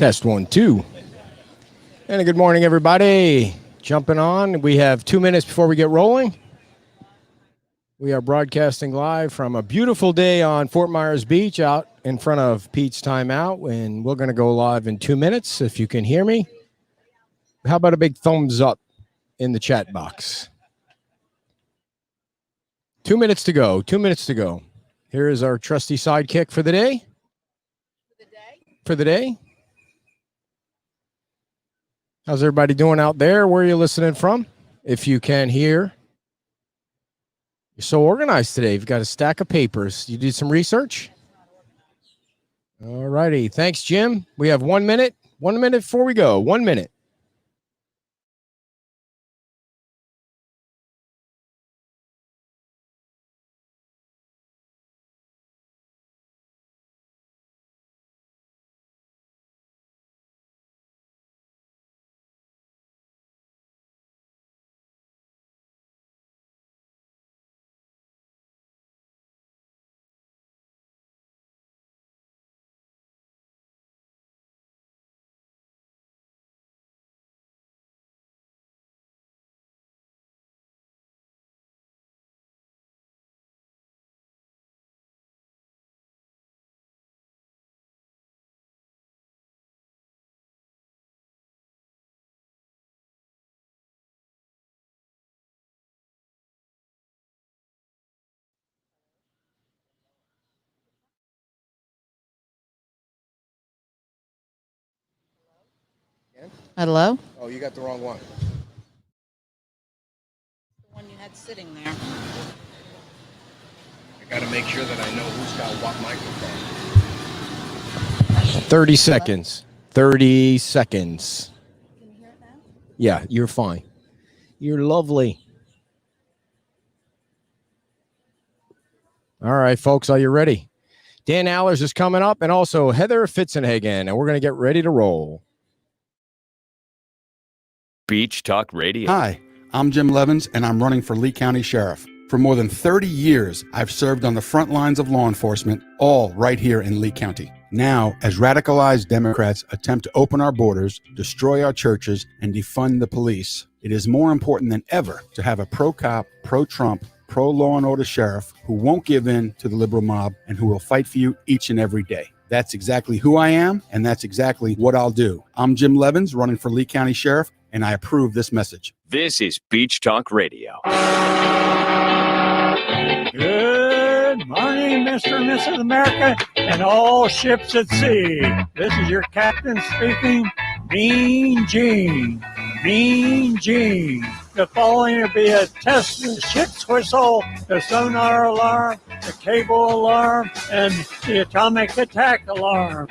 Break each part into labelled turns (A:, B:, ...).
A: Test 1, 2. And a good morning, everybody. Jumping on. We have 2 minutes before we get rolling. We are broadcasting live from a beautiful day on Fort Myers Beach out in front of Pete's Timeout. And we're going to go live in 2 minutes if you can hear me. How about a big thumbs up in the chat box? 2 minutes to go. 2 minutes to go. Here is our trusty sidekick for the day. For the day. How's everybody doing out there? Where are you listening from? If you can hear. You're so organized today. You've got a stack of papers. You did some research? All righty. Thanks, Jim. We have 1 minute. 1 minute before we go. 1 minute.
B: Hello?
A: Oh, you got the wrong one.
B: The one you had sitting there.
A: I got to make sure that I know who's got what microphone. 30 seconds. 30 seconds.
B: Can you hear it now?
A: Yeah, you're fine. You're lovely. All right, folks, are you ready? Dan Allers is coming up, and also Heather Fitzenhagen, and we're going to get ready to roll.
C: Beach Talk Radio.
D: Hi, I'm Jim Levins, and I'm running for Lee County Sheriff. For more than 30 years, I've served on the front lines of law enforcement, all right here in Lee County. Now, as radicalized Democrats attempt to open our borders, destroy our churches, and defund the police, it is more important than ever to have a pro-cop, pro-Trump, pro-law and order sheriff who won't give in to the liberal mob and who will fight for you each and every day. That's exactly who I am, and that's exactly what I'll do. I'm Jim Levins, running for Lee County Sheriff, and I approve this message.
C: This is Beach Talk Radio.
E: Good morning, Mr. and Mrs. America, and all ships at sea. This is your captain speaking, Mean Gene. Mean Gene. The following will be a test of the ship's whistle, the sonar alarm, the cable alarm, and the atomic attack alarm.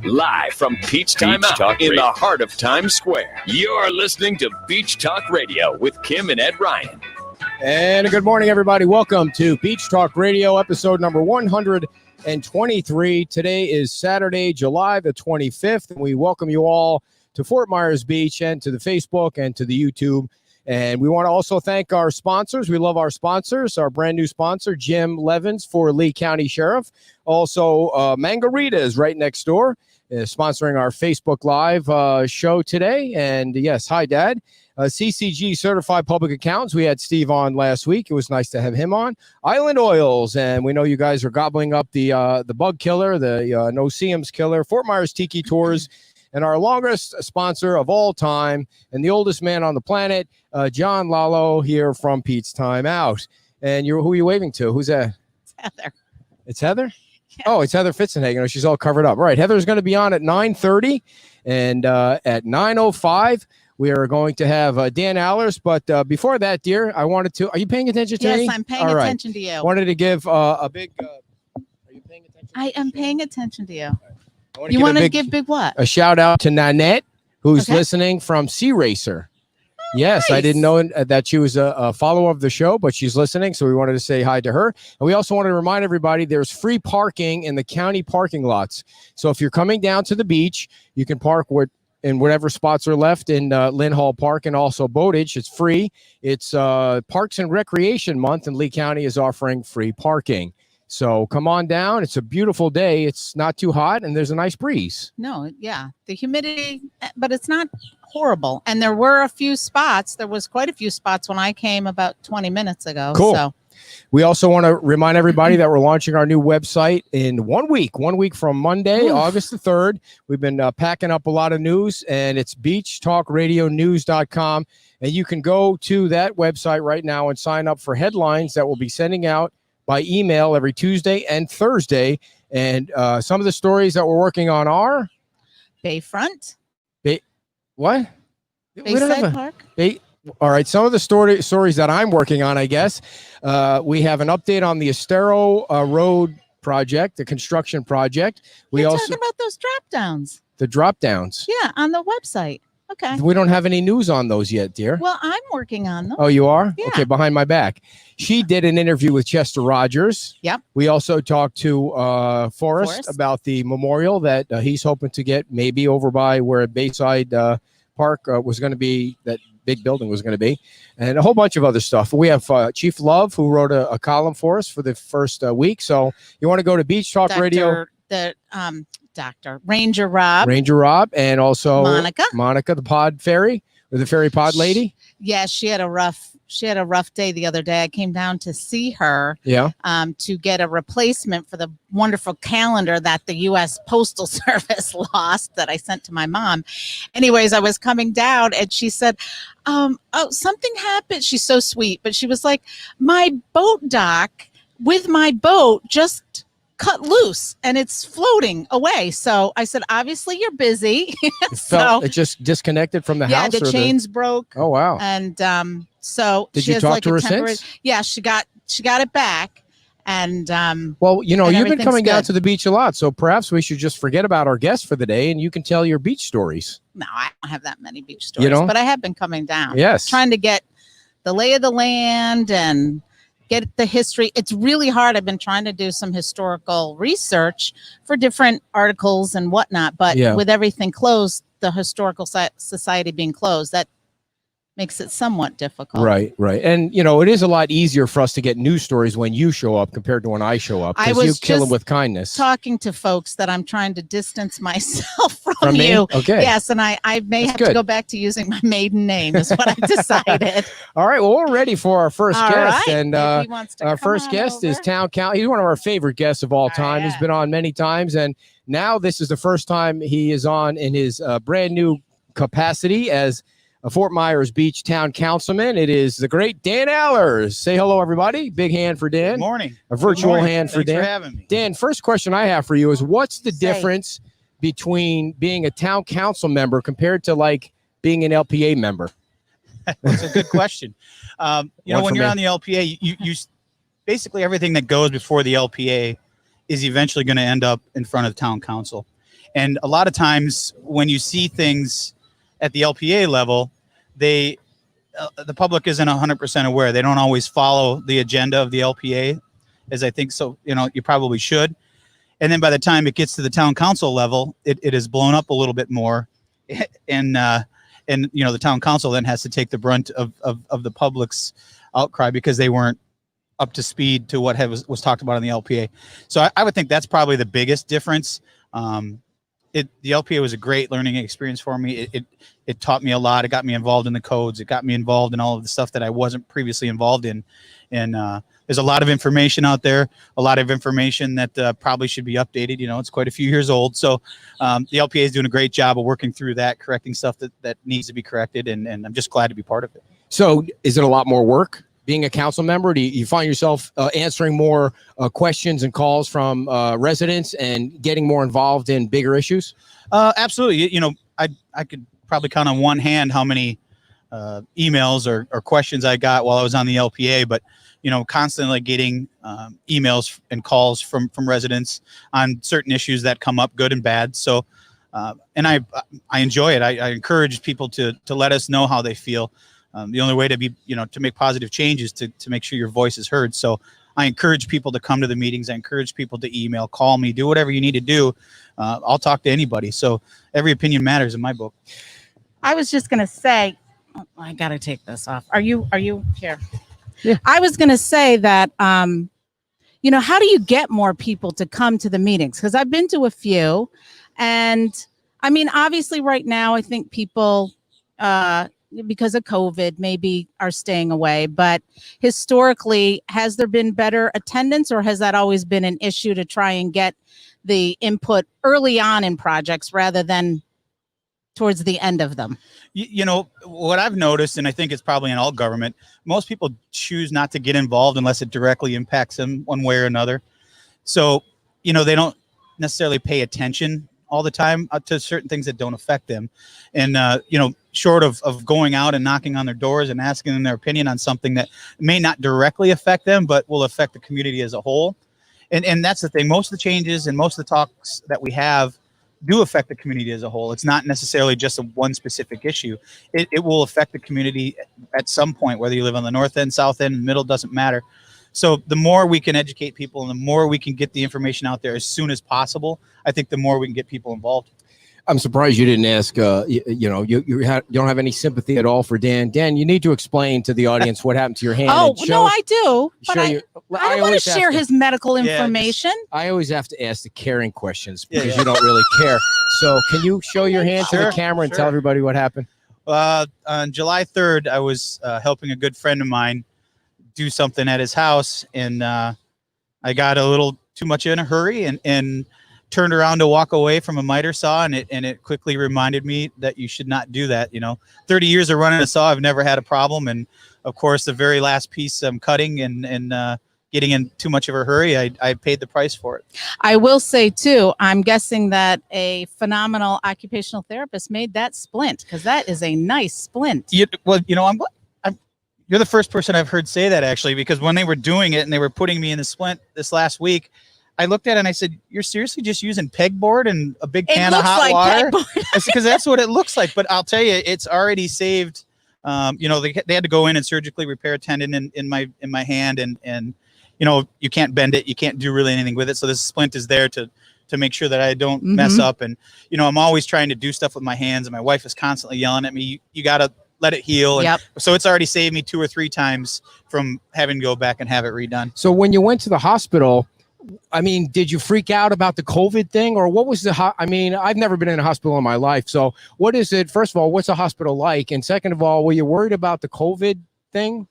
C: Live from Pete's Timeout in the heart of Times Square. You're listening to Beach Talk Radio with Kim and Ed Ryan.
A: And a good morning, everybody. Welcome to Beach Talk Radio, episode number 123. Today is Saturday, July the 25th, and we welcome you all to Fort Myers Beach and to the Facebook and to the YouTube. And we want to also thank our sponsors. We love our sponsors. Our brand new sponsor, Jim Levins for Lee County Sheriff. Also, Mangarita's right next door, sponsoring our Facebook Live show today. And yes, hi, Dad. CCG Certified Public Accountants. We had Steve on last week. It was nice to have him on. Island Oils, and we know you guys are gobbling up the bug killer, the no-see-ums killer. Fort Myers Tiki Tours. And our longest sponsor of all time and the oldest man on the planet, John Lalo here from Pete's Timeout. And who are you waving to? Who's that?
B: It's Heather.
A: It's Heather? Yeah. Oh, it's Heather Fitzenhagen. She's all covered up. Right. Heather's going to be on at 9:30. And at 9:05, we are going to have Dan Allers. But before that, dear, I wanted to. Are you paying attention to me?
B: Yes, I'm paying attention to you.
A: Wanted to give a big. Are you paying attention?
B: I am paying attention to you.
A: You
B: want to give big what?
A: A shout out to Nanette, who's listening from Sea Racer. Oh, yes, nice. I didn't know that she was a follower of the show, but she's listening, so we wanted to say hi to her. And we also wanted to remind everybody there's free parking in the county parking lots. So if you're coming down to the beach, you can park in whatever spots are left in Lynn Hall Park and also Bowditch. It's free. It's Parks and Recreation Month, and Lee County is offering free parking. So come on down. It's a beautiful day. It's not too hot, and there's a nice breeze.
B: No, yeah, the humidity, but it's not horrible. And there were a few spots. There was quite a few spots when I came about 20 minutes ago.
A: Cool.
B: So.
A: We also want to remind everybody that we're launching our new website in 1 week. 1 week from Monday, August the 3rd. We've been packing up a lot of news, and it's beachtalkradionews.com. And you can go to that website right now and sign up for headlines that we'll be sending out by email every Tuesday and Thursday. And some of the stories that we're working on are
B: Bayfront.
A: What?
B: Bayside Park.
A: All right. Some of the stories that I'm working on, I guess. We have an update on the Estero Road project, the construction project.
B: You're talking about those drop downs.
A: The drop downs.
B: Yeah, on the website. Okay.
A: We don't have any news on those yet, dear.
B: Well, I'm working on them.
A: Oh, you are?
B: Yeah.
A: Okay, behind my back. She did an interview with Chester Rogers.
B: Yep.
A: We also talked to Forrest about the memorial that he's hoping to get maybe over by where Bayside Park was going to be, that big building was going to be, and a whole bunch of other stuff. We have Chief Love, who wrote a column for us for the first week. So you want to go to Beach Talk Radio.
B: Dr. Ranger Rob,
A: and also Monica, the pod fairy, or the fairy pod lady.
B: Yeah, she had a rough day the other day. I came down to see her.
A: Yeah.
B: To get a replacement for the wonderful calendar that the U.S. Postal Service lost that I sent to my mom. Anyways, I was coming down and she said, "Oh, something happened." She's so sweet, but she was like, "My boat dock with my boat just cut loose and it's floating away." So I said, "Obviously you're busy."
A: It just disconnected from the house.
B: Yeah, the chains broke.
A: Oh wow!
B: And so
A: did
B: she
A: you
B: has
A: talk
B: like
A: to her
B: a temporary.
A: since?
B: Yeah, she got it back. And
A: well, you know,
B: and
A: you've been coming down
B: good.
A: to the beach a lot, so perhaps we should just forget about our guest for the day, and you can tell your beach stories.
B: No, I don't have that many beach stories, but I have been coming down.
A: Yes,
B: trying to get the lay of the land and get the history. It's really hard. I've been trying to do some historical research for different articles and whatnot, but with everything closed, the Historical Society being closed, that makes it somewhat difficult.
A: Right. And, you know, it is a lot easier for us to get news stories when you show up compared to when I show up, because you kill them with kindness.
B: Talking to folks that I'm trying to distance myself from you.
A: Okay.
B: Yes, and I may have to go back to using my maiden name is what I decided.
A: All right. Well, we're ready for our first guest.
B: Right.
A: And our first guest is Town Council. He's one of our favorite guests of all time. He's been on many times. And now this is the first time he is on in his brand new capacity as a Fort Myers Beach Town Councilman. It is the great Dan Allers. Say hello, everybody. Big hand for Dan.
F: Good morning.
A: A virtual hand for Dan.
F: Thanks for having me.
A: Dan, first question I have for you is, what's the difference between being a town council member compared to like being an LPA member?
F: That's a good question. When you're on the LPA, you basically everything that goes before the LPA is eventually going to end up in front of the town council. And a lot of times when you see things at the LPA level, the public isn't 100% aware. They don't always follow the agenda of the LPA, as I think so. You probably should. And then by the time it gets to the town council level, it is blown up a little bit more, and the town council then has to take the brunt of the public's outcry because they weren't up to speed to what was talked about in the LPA. So I would think that's probably the biggest difference. The LPA was a great learning experience for me. It taught me a lot. It got me involved in the codes. It got me involved in all of the stuff that I wasn't previously involved in. And there's a lot of information out there, a lot of information that probably should be updated. It's quite a few years old. So the LPA is doing a great job of working through that, correcting stuff that needs to be corrected. And I'm just glad to be part of it.
A: So is it a lot more work being a council member? Do you find yourself answering more questions and calls from residents and getting more involved in bigger issues?
F: Absolutely. I could probably count on one hand how many emails or questions I got while I was on the LPA, but constantly getting emails and calls from residents on certain issues that come up, good and bad. So and I enjoy it. I encourage people to let us know how they feel. The only way to be, to make positive changes to make sure your voice is heard. So I encourage people to come to the meetings. I encourage people to email, call me, do whatever you need to do. I'll talk to anybody. So every opinion matters in my book.
B: I was just going to say, I got to take this off. Are you here?
A: Yeah.
B: I was going to say that, how do you get more people to come to the meetings? Because I've been to a few, and I mean, obviously right now, I think people, because of COVID, maybe are staying away, but historically, has there been better attendance, or has that always been an issue to try and get the input early on in projects rather than towards the end of them?
F: What I've noticed, and I think it's probably in all government, most people choose not to get involved unless it directly impacts them one way or another. So, they don't necessarily pay attention all the time to certain things that don't affect them. And, short of going out and knocking on their doors and asking them their opinion on something that may not directly affect them, but will affect the community as a whole. And that's the thing. Most of the changes and most of the talks that we have do affect the community as a whole. It's not necessarily just a one specific issue. It will affect the community at some point, whether you live on the north end, south end, middle, doesn't matter. So the more we can educate people and the more we can get the information out there as soon as possible, I think the more we can get people involved.
A: I'm surprised you didn't ask, you don't have any sympathy at all for Dan. Dan, you need to explain to the audience what happened to your hand.
B: Oh, no, I do. But I don't want to share his medical information.
A: I always have to ask the caring questions because you don't really care. So can you show your hand to the camera and tell everybody what happened?
F: On July 3rd, I was helping a good friend of mine do something at his house, and I got a little too much in a hurry and turned around to walk away from a miter saw, and it quickly reminded me that you should not do that. 30 years of running a saw, I've never had a problem, and of course the very last piece I'm cutting and getting in too much of a hurry, I paid the price for it.
B: I will say too, I'm guessing that a phenomenal occupational therapist made that splint, because that is a nice splint.
F: You're the first person I've heard say that, actually, because when they were doing it and they were putting me in the splint this last week, I looked at it and I said, "You're seriously just using pegboard and a big can of hot water?" Because that's what it looks like. But I'll tell you, it's already saved. They had to go in and surgically repair a tendon in my hand, and you can't bend it, you can't do really anything with it. So this splint is there to make sure that I don't mess up. And I'm always trying to do stuff with my hands, and my wife is constantly yelling at me, "You gotta let it heal." And so it's already saved me 2 or 3 times from having to go back and have it redone.
A: So when you went to the hospital, I mean, did you freak out about the COVID thing, or what was I've never been in a hospital in my life. So what is it? First of all, what's a hospital like? And second of all, were you worried about the COVID thing?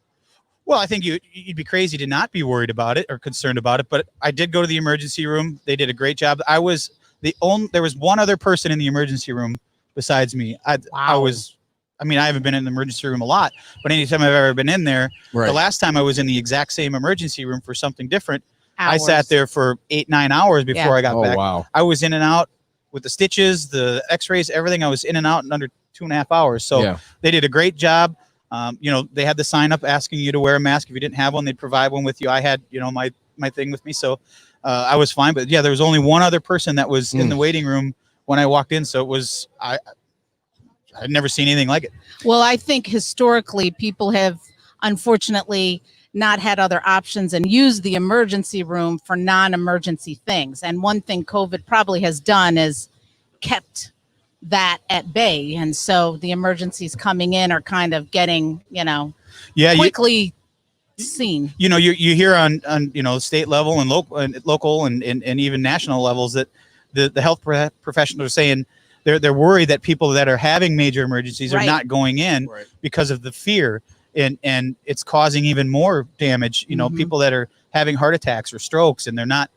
F: Well, I think you'd be crazy to not be worried about it or concerned about it. But I did go to the emergency room. They did a great job. There was one other person in the emergency room besides me. I haven't been in the emergency room a lot, but anytime I've ever been in there, the last time I was in the exact same emergency room for something different, I sat there for 8-9 hours before I got back. Wow. I was in and out with the stitches, the x-rays, everything. I was in and out in under 2.5 hours. So they did a great job. They had the sign up asking you to wear a mask. If you didn't have one, they'd provide one with you. I had, my thing with me. So I was fine. But there was only one other person that was in the waiting room when I walked in. So it was, I'd never seen anything like it.
B: Well, I think historically people have unfortunately not had other options and used the emergency room for non-emergency things. And one thing COVID probably has done is kept that at bay. And so the emergencies coming in are kind of getting, quickly seen.
F: You hear on state level and local and even national levels that the health professionals are saying they're worried that people that are having major emergencies are not going in because of the fear. And it's causing even more damage. People that are having heart attacks or strokes, and they're not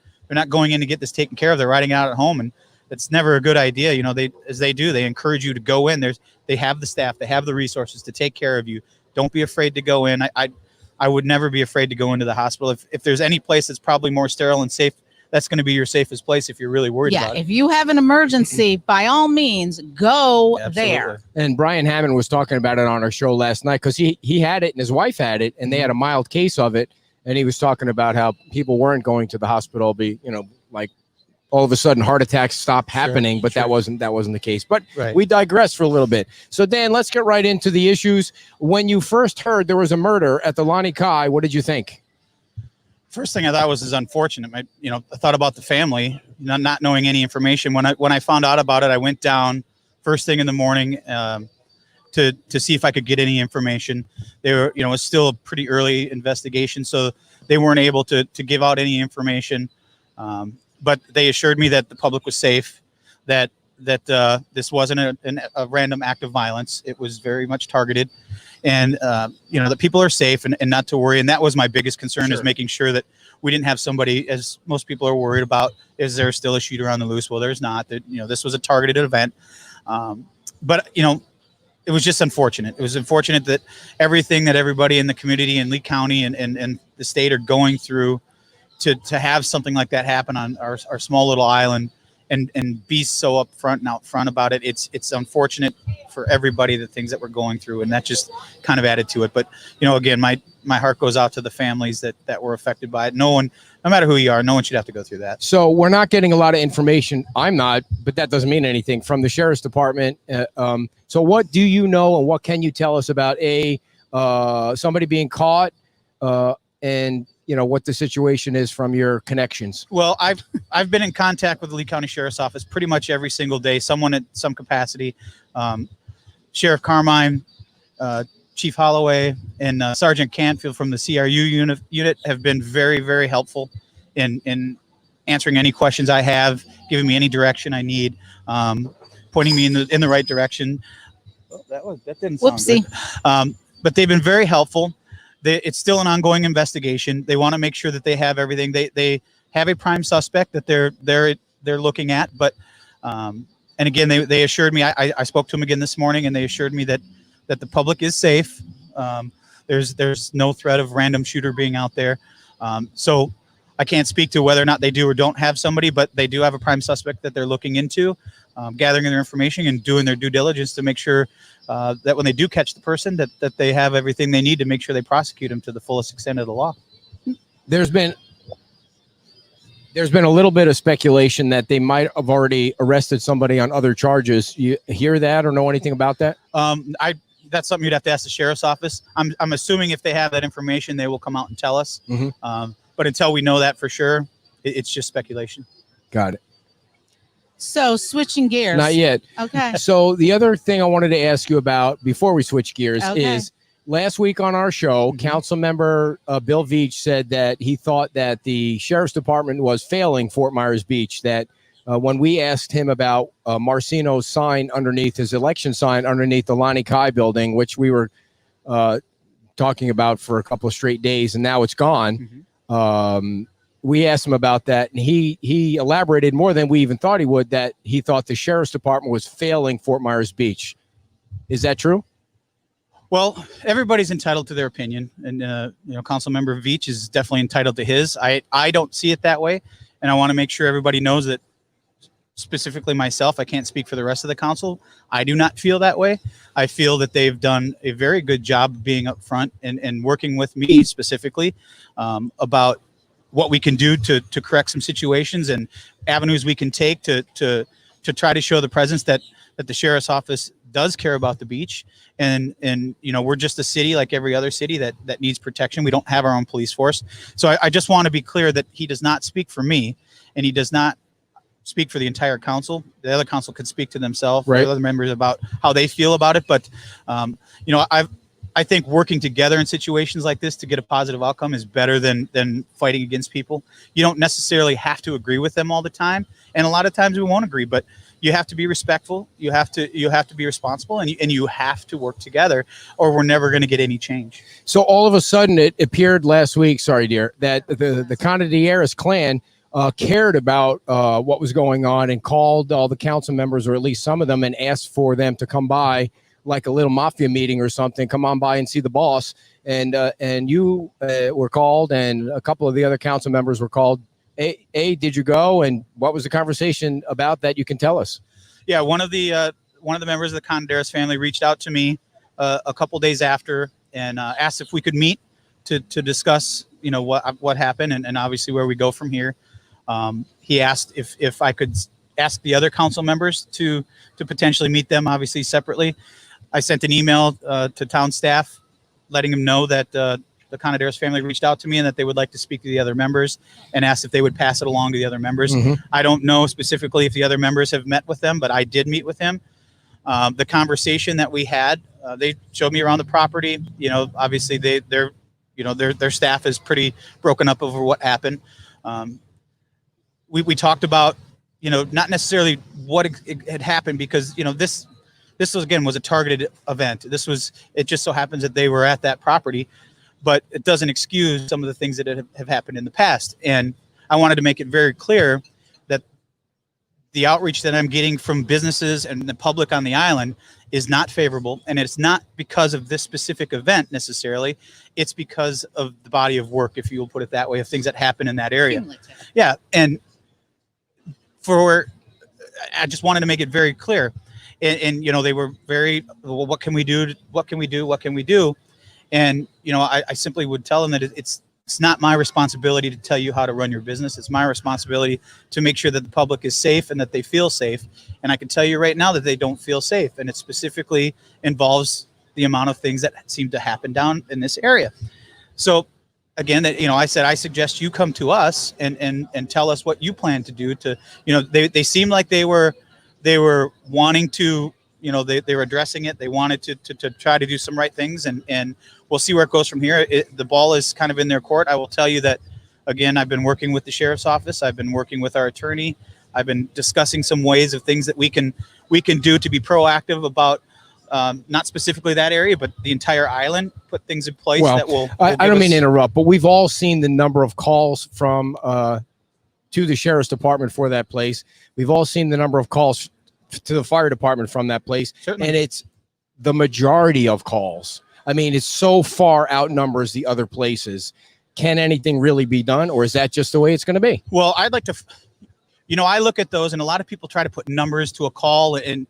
F: going in to get this taken care of. They're riding it out at home, and it's never a good idea. They encourage you to go in. They have the staff, they have the resources to take care of you. Don't be afraid to go in. I would never be afraid to go into the hospital. If there's any place that's probably more sterile and safe, that's going to be your safest place if you're really worried about it.
B: If you have an emergency, by all means, go there.
A: And Brian Hammond was talking about it on our show last night because he had it and his wife had it, and they had a mild case of it. And he was talking about how people weren't going to the hospital, like all of a sudden heart attacks stopped happening, but that wasn't the case. But we digress for a little bit. So Dan, let's get right into the issues. When you first heard there was a murder at the Lani Kai, what did you think?
F: First thing I thought was unfortunate. I thought about the family, not knowing any information. When I found out about it, I went down first thing in the morning to see if I could get any information. They were, it was still a pretty early investigation, so they weren't able to give out any information. But they assured me that the public was safe, that this wasn't a random act of violence. It was very much targeted, and that people are safe and not to worry. And that was my biggest concern, is making sure that we didn't have somebody, as most people are worried about, is there still a shooter on the loose? Well, there's not. That, this was a targeted event. But it was just unfortunate. It was unfortunate that everything that everybody in the community in Lee County and the state are going through to have something like that happen on our small little island and be so upfront and out front about it. It's unfortunate for everybody, the things that we're going through, and that just kind of added to it. But again, my heart goes out to the families that were affected by it. No matter who you are, no one should have to go through that.
A: So we're not getting a lot of information. I'm not, but that doesn't mean anything from the sheriff's department. So what do you know, and what can you tell us about somebody being caught, and what the situation is from your connections?
F: Well, I've been in contact with the Lee County Sheriff's Office pretty much every single day, someone at some capacity. Sheriff Carmine, Chief Holloway, and Sergeant Canfield from the CRU unit have been very, very helpful in answering any questions I have, giving me any direction I need, pointing me in the right direction. Oh, that didn't sound good. But they've been very helpful. It's still an ongoing investigation. They want to make sure that they have everything. They have a prime suspect that they're looking at. But and again, they assured me. I spoke to them again this morning, and they assured me that the public is safe. There's no threat of random shooter being out there. So I can't speak to whether or not they do or don't have somebody, but they do have a prime suspect that they're looking into, gathering their information and doing their due diligence to make sure that when they do catch the person, that they have everything they need to make sure they prosecute them to the fullest extent of the law.
A: There's been a little bit of speculation that they might have already arrested somebody on other charges. You hear that or know anything about that?
F: That's something you'd have to ask the sheriff's office. I'm assuming if they have that information, they will come out and tell us.
A: Mm-hmm.
F: But until we know that for sure, it's just speculation.
A: Got it.
B: So switching gears.
A: Not yet.
B: Okay.
A: So the other thing I wanted to ask you about before we switch gears is last week on our show, Council Member Bill Veach said that he thought that the Sheriff's Department was failing Fort Myers Beach, that when we asked him about Marcino's sign underneath his election sign underneath the Lonnie Kai building, which we were talking about for a couple of straight days, and now it's gone. Mm-hmm. We asked him about that, and he elaborated more than we even thought he would, that he thought the Sheriff's Department was failing Fort Myers Beach. Is that true?
F: Well, everybody's entitled to their opinion, and Councilmember Veach is definitely entitled to his. I don't see it that way, and I want to make sure everybody knows that. Specifically myself, I can't speak for the rest of the council. I do not feel that way. I feel that they've done a very good job of being upfront and working with me specifically about what we can do to correct some situations and avenues we can take to try to show the presence that the sheriff's office does care about the beach. And we're just a city like every other city that needs protection. We don't have our own police force. So I just want to be clear that he does not speak for me, and he does not speak for the entire council. The other council could speak to themselves, right, the other members, about how they feel about it. But, I think working together in situations like this to get a positive outcome is better than fighting against people. You don't necessarily have to agree with them all the time. And a lot of times we won't agree, but you have to be respectful. You have to be responsible, and you have to work together, or we're never going to get any change.
A: So all of a sudden it appeared last week, sorry, dear, that the Conadieras clan cared about what was going on and called all the council members, or at least some of them, and asked for them to come by, like a little mafia meeting or something. Come on by and see the boss. And you were called, and a couple of the other council members were called. Did you go? And what was the conversation about that you can tell us?
F: Yeah, one of the members of the Conadieras family reached out to me a couple days after and asked if we could meet to discuss what happened and obviously where we go from here. He asked if I could ask the other council members to potentially meet them, obviously separately. I sent an email to town staff letting them know that the Conadieras family reached out to me and that they would like to speak to the other members, and asked if they would pass it along to the other members. Mm-hmm. I don't know specifically if the other members have met with them, but I did meet with him. The conversation that we had, they showed me around the property. Obviously they're their staff is pretty broken up over what happened. We talked about, not necessarily what it had happened, because, this was a targeted event. It just so happens that they were at that property, but it doesn't excuse some of the things that have happened in the past. And I wanted to make it very clear that the outreach that I'm getting from businesses and the public on the island is not favorable. And it's not because of this specific event necessarily. It's because of the body of work, if you will put it that way, of things that happen in that area. Yeah. And I just wanted to make it very clear. And they were very, well, what can we do? What can we do? What can we do? And, I simply would tell them that it's not my responsibility to tell you how to run your business. It's my responsibility to make sure that the public is safe and that they feel safe. And I can tell you right now that they don't feel safe. And it specifically involves the amount of things that seem to happen down in this area. So again, I said, I suggest you come to us and tell us what you plan to do to, they seem like they were wanting to, they were addressing it. They wanted to try to do some right things, and we'll see where it goes from here. The ball is kind of in their court. I will tell you that, again, I've been working with the sheriff's office. I've been working with our attorney. I've been discussing some ways of things that we can do to be proactive about, not specifically that area, but the entire island, put things in place that will
A: I don't mean to interrupt, but we've all seen the number of calls from to the sheriff's department for that place. We've all seen the number of calls to the fire department from that place. Certainly. And it's the majority of calls. I mean, it's so far outnumbers the other places. Can anything really be done, or is that just the way it's going to be?
F: Well, I'd like to, I look at those, and a lot of people try to put numbers to a call, and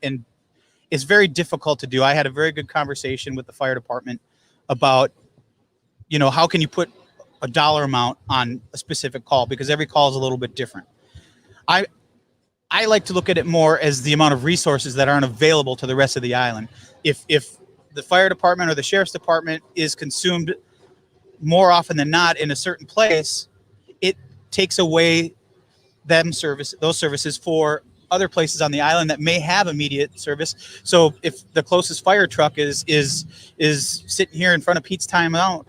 F: it's very difficult to do. I had a very good conversation with the fire department about, how can you put a dollar amount on a specific call, because every call is a little bit different. I like to look at it more as the amount of resources that aren't available to the rest of the island. If the fire department or the sheriff's department is consumed more often than not in a certain place, it takes away those services for other places on the island that may have immediate service. So if the closest fire truck is sitting here in front of Pete's Time Out,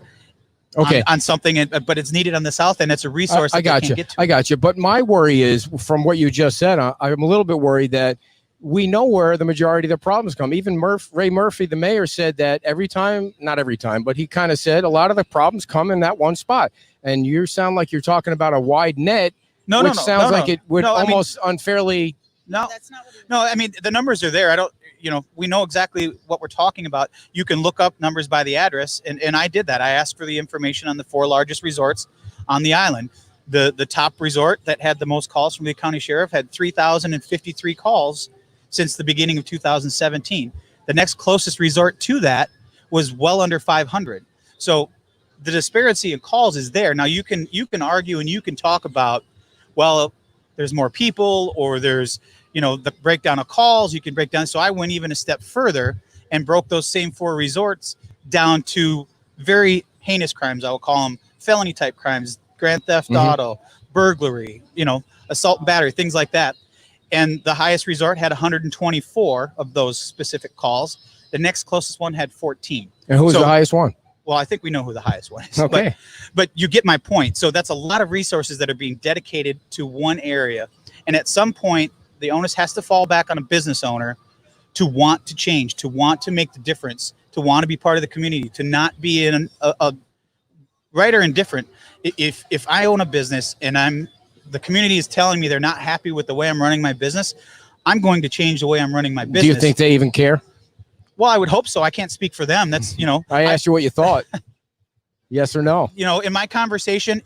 F: on something, but it's needed on the south end, it's a resource.
A: I got you. But my worry is, from what you just said, I'm a little bit worried that we know where the majority of the problems come. Even Ray Murphy, the mayor, said that not every time, but he kind of said a lot of the problems come in that one spot. And you sound like you're talking about a wide net, which sounds like it would almost unfairly.
F: No, that's not what no, I mean, the numbers are there. I don't, we know exactly what we're talking about. You can look up numbers by the address. And I did that. I asked for the information on the 4 largest resorts on the island. The top resort that had the most calls from the county sheriff had 3,053 calls since the beginning of 2017. The next closest resort to that was well under 500. So the disparity in calls is there. Now you can argue and you can talk about, well, there's more people, or there's, the breakdown of calls you can break down. So I went even a step further and broke those same 4 resorts down to very heinous crimes. I will call them felony type crimes, grand theft auto, burglary, assault and battery, things like that. And the highest resort had 124 of those specific calls. The next closest one had 14.
A: And who was the highest one?
F: Well, I think we know who the highest one is.
A: Okay.
F: But you get my point. So that's a lot of resources that are being dedicated to one area. And at some point, the onus has to fall back on a business owner to want to change, to want to make the difference, to want to be part of the community, to not be in a right or indifferent. If I own a business and the community is telling me they're not happy with the way I'm running my business, I'm going to change the way I'm running my business.
A: Do you think they even care?
F: Well, I would hope so. I can't speak for them. That's,
A: I asked you what you thought. Yes or no?
F: In my conversation,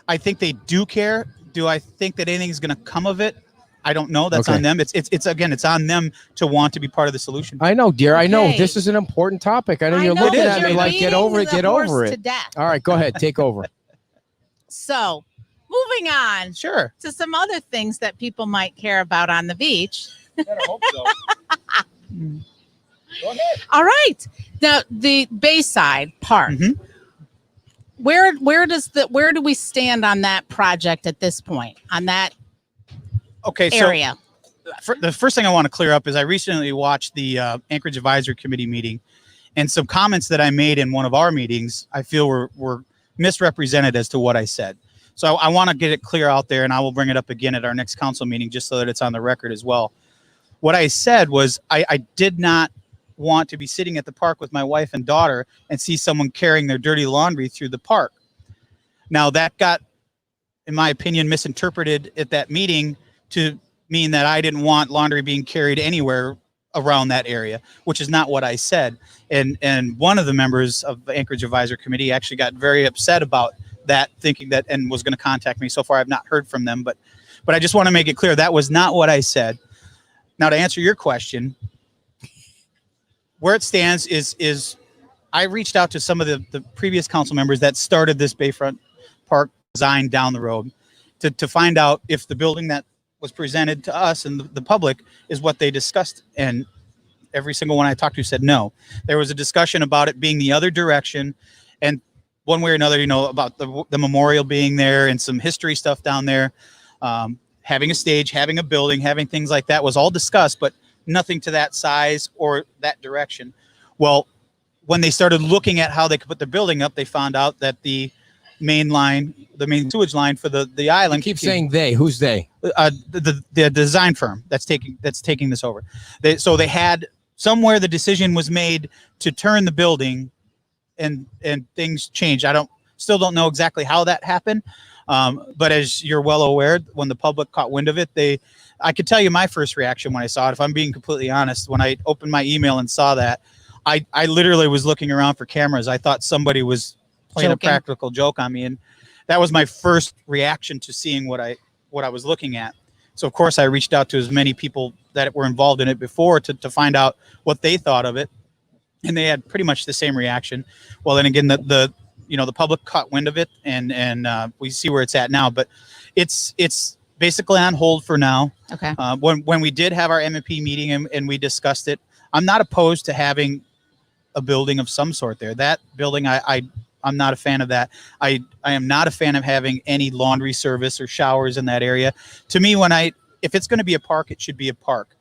F: I think they do care. Do I think that anything's going to come of it? I don't know. That's on them. It's on them to want to be part of the solution.
A: I know, dear. I know this is an important topic. I know you're looking at me like, get over it. All right, go ahead. Take over.
B: So moving on.
F: Sure.
B: To some other things that people might care about on the beach.
A: I hope so. Go ahead.
B: All right. Now, the Bayside Park.
F: Mm-hmm.
B: Where do we stand on that project at this point? On that area?
F: So the first thing I want to clear up is I recently watched the Anchorage Advisory Committee meeting, And some comments that I made in one of our meetings, I feel were misrepresented as to what I said. So I want to get it clear out there, and I will bring it up again at our next council meeting just so that it's on the record as well. What I said was I did not want to be sitting at the park with my wife and daughter and see someone carrying their dirty laundry through the park. Now that got, in my opinion, misinterpreted at that meeting to mean that I didn't want laundry being carried anywhere around that area, which is not what I said. And one of the members of the Anchorage Advisor Committee actually got very upset about that, thinking that, and was going to contact me. So far, I've not heard from them, but I just want to make it clear that was not what I said. Now, to answer your question, where it stands is I reached out to some of the previous council members that started this Bayfront Park design down the road to find out if the building that was presented to us and the public is what they discussed. And every single one I talked to said no. There was a discussion about it being the other direction, and one way or another, about the memorial being there and some history stuff down there. Having a stage, having a building, having things like that was all discussed, but nothing to that size or that direction. Well, when they started looking at how they could put the building up, they found out that the main sewage line for the island.
A: You keep saying they. Who's they?
F: The design firm that's taking this over. So they had somewhere the decision was made to turn the building, and things changed. Still don't know exactly how that happened. But as you're well aware, when the public caught wind of it, I could tell you my first reaction when I saw it, if I'm being completely honest. When I opened my email and saw that, I literally was looking around for cameras. I thought somebody was playing a practical joke on me. And that was my first reaction to seeing what I was looking at. So of course I reached out to as many people that were involved in it before to find out what they thought of it. And they had pretty much the same reaction. Well, then again, the public caught wind of it, and we see where it's at now. But it's basically on hold for now.
B: Okay.
F: When we did have our M&P meeting and we discussed it, I'm not opposed to having a building of some sort there. That building, I'm not a fan of that. I am not a fan of having any laundry service or showers in that area. To me, if it's going to be a park, it should be a park.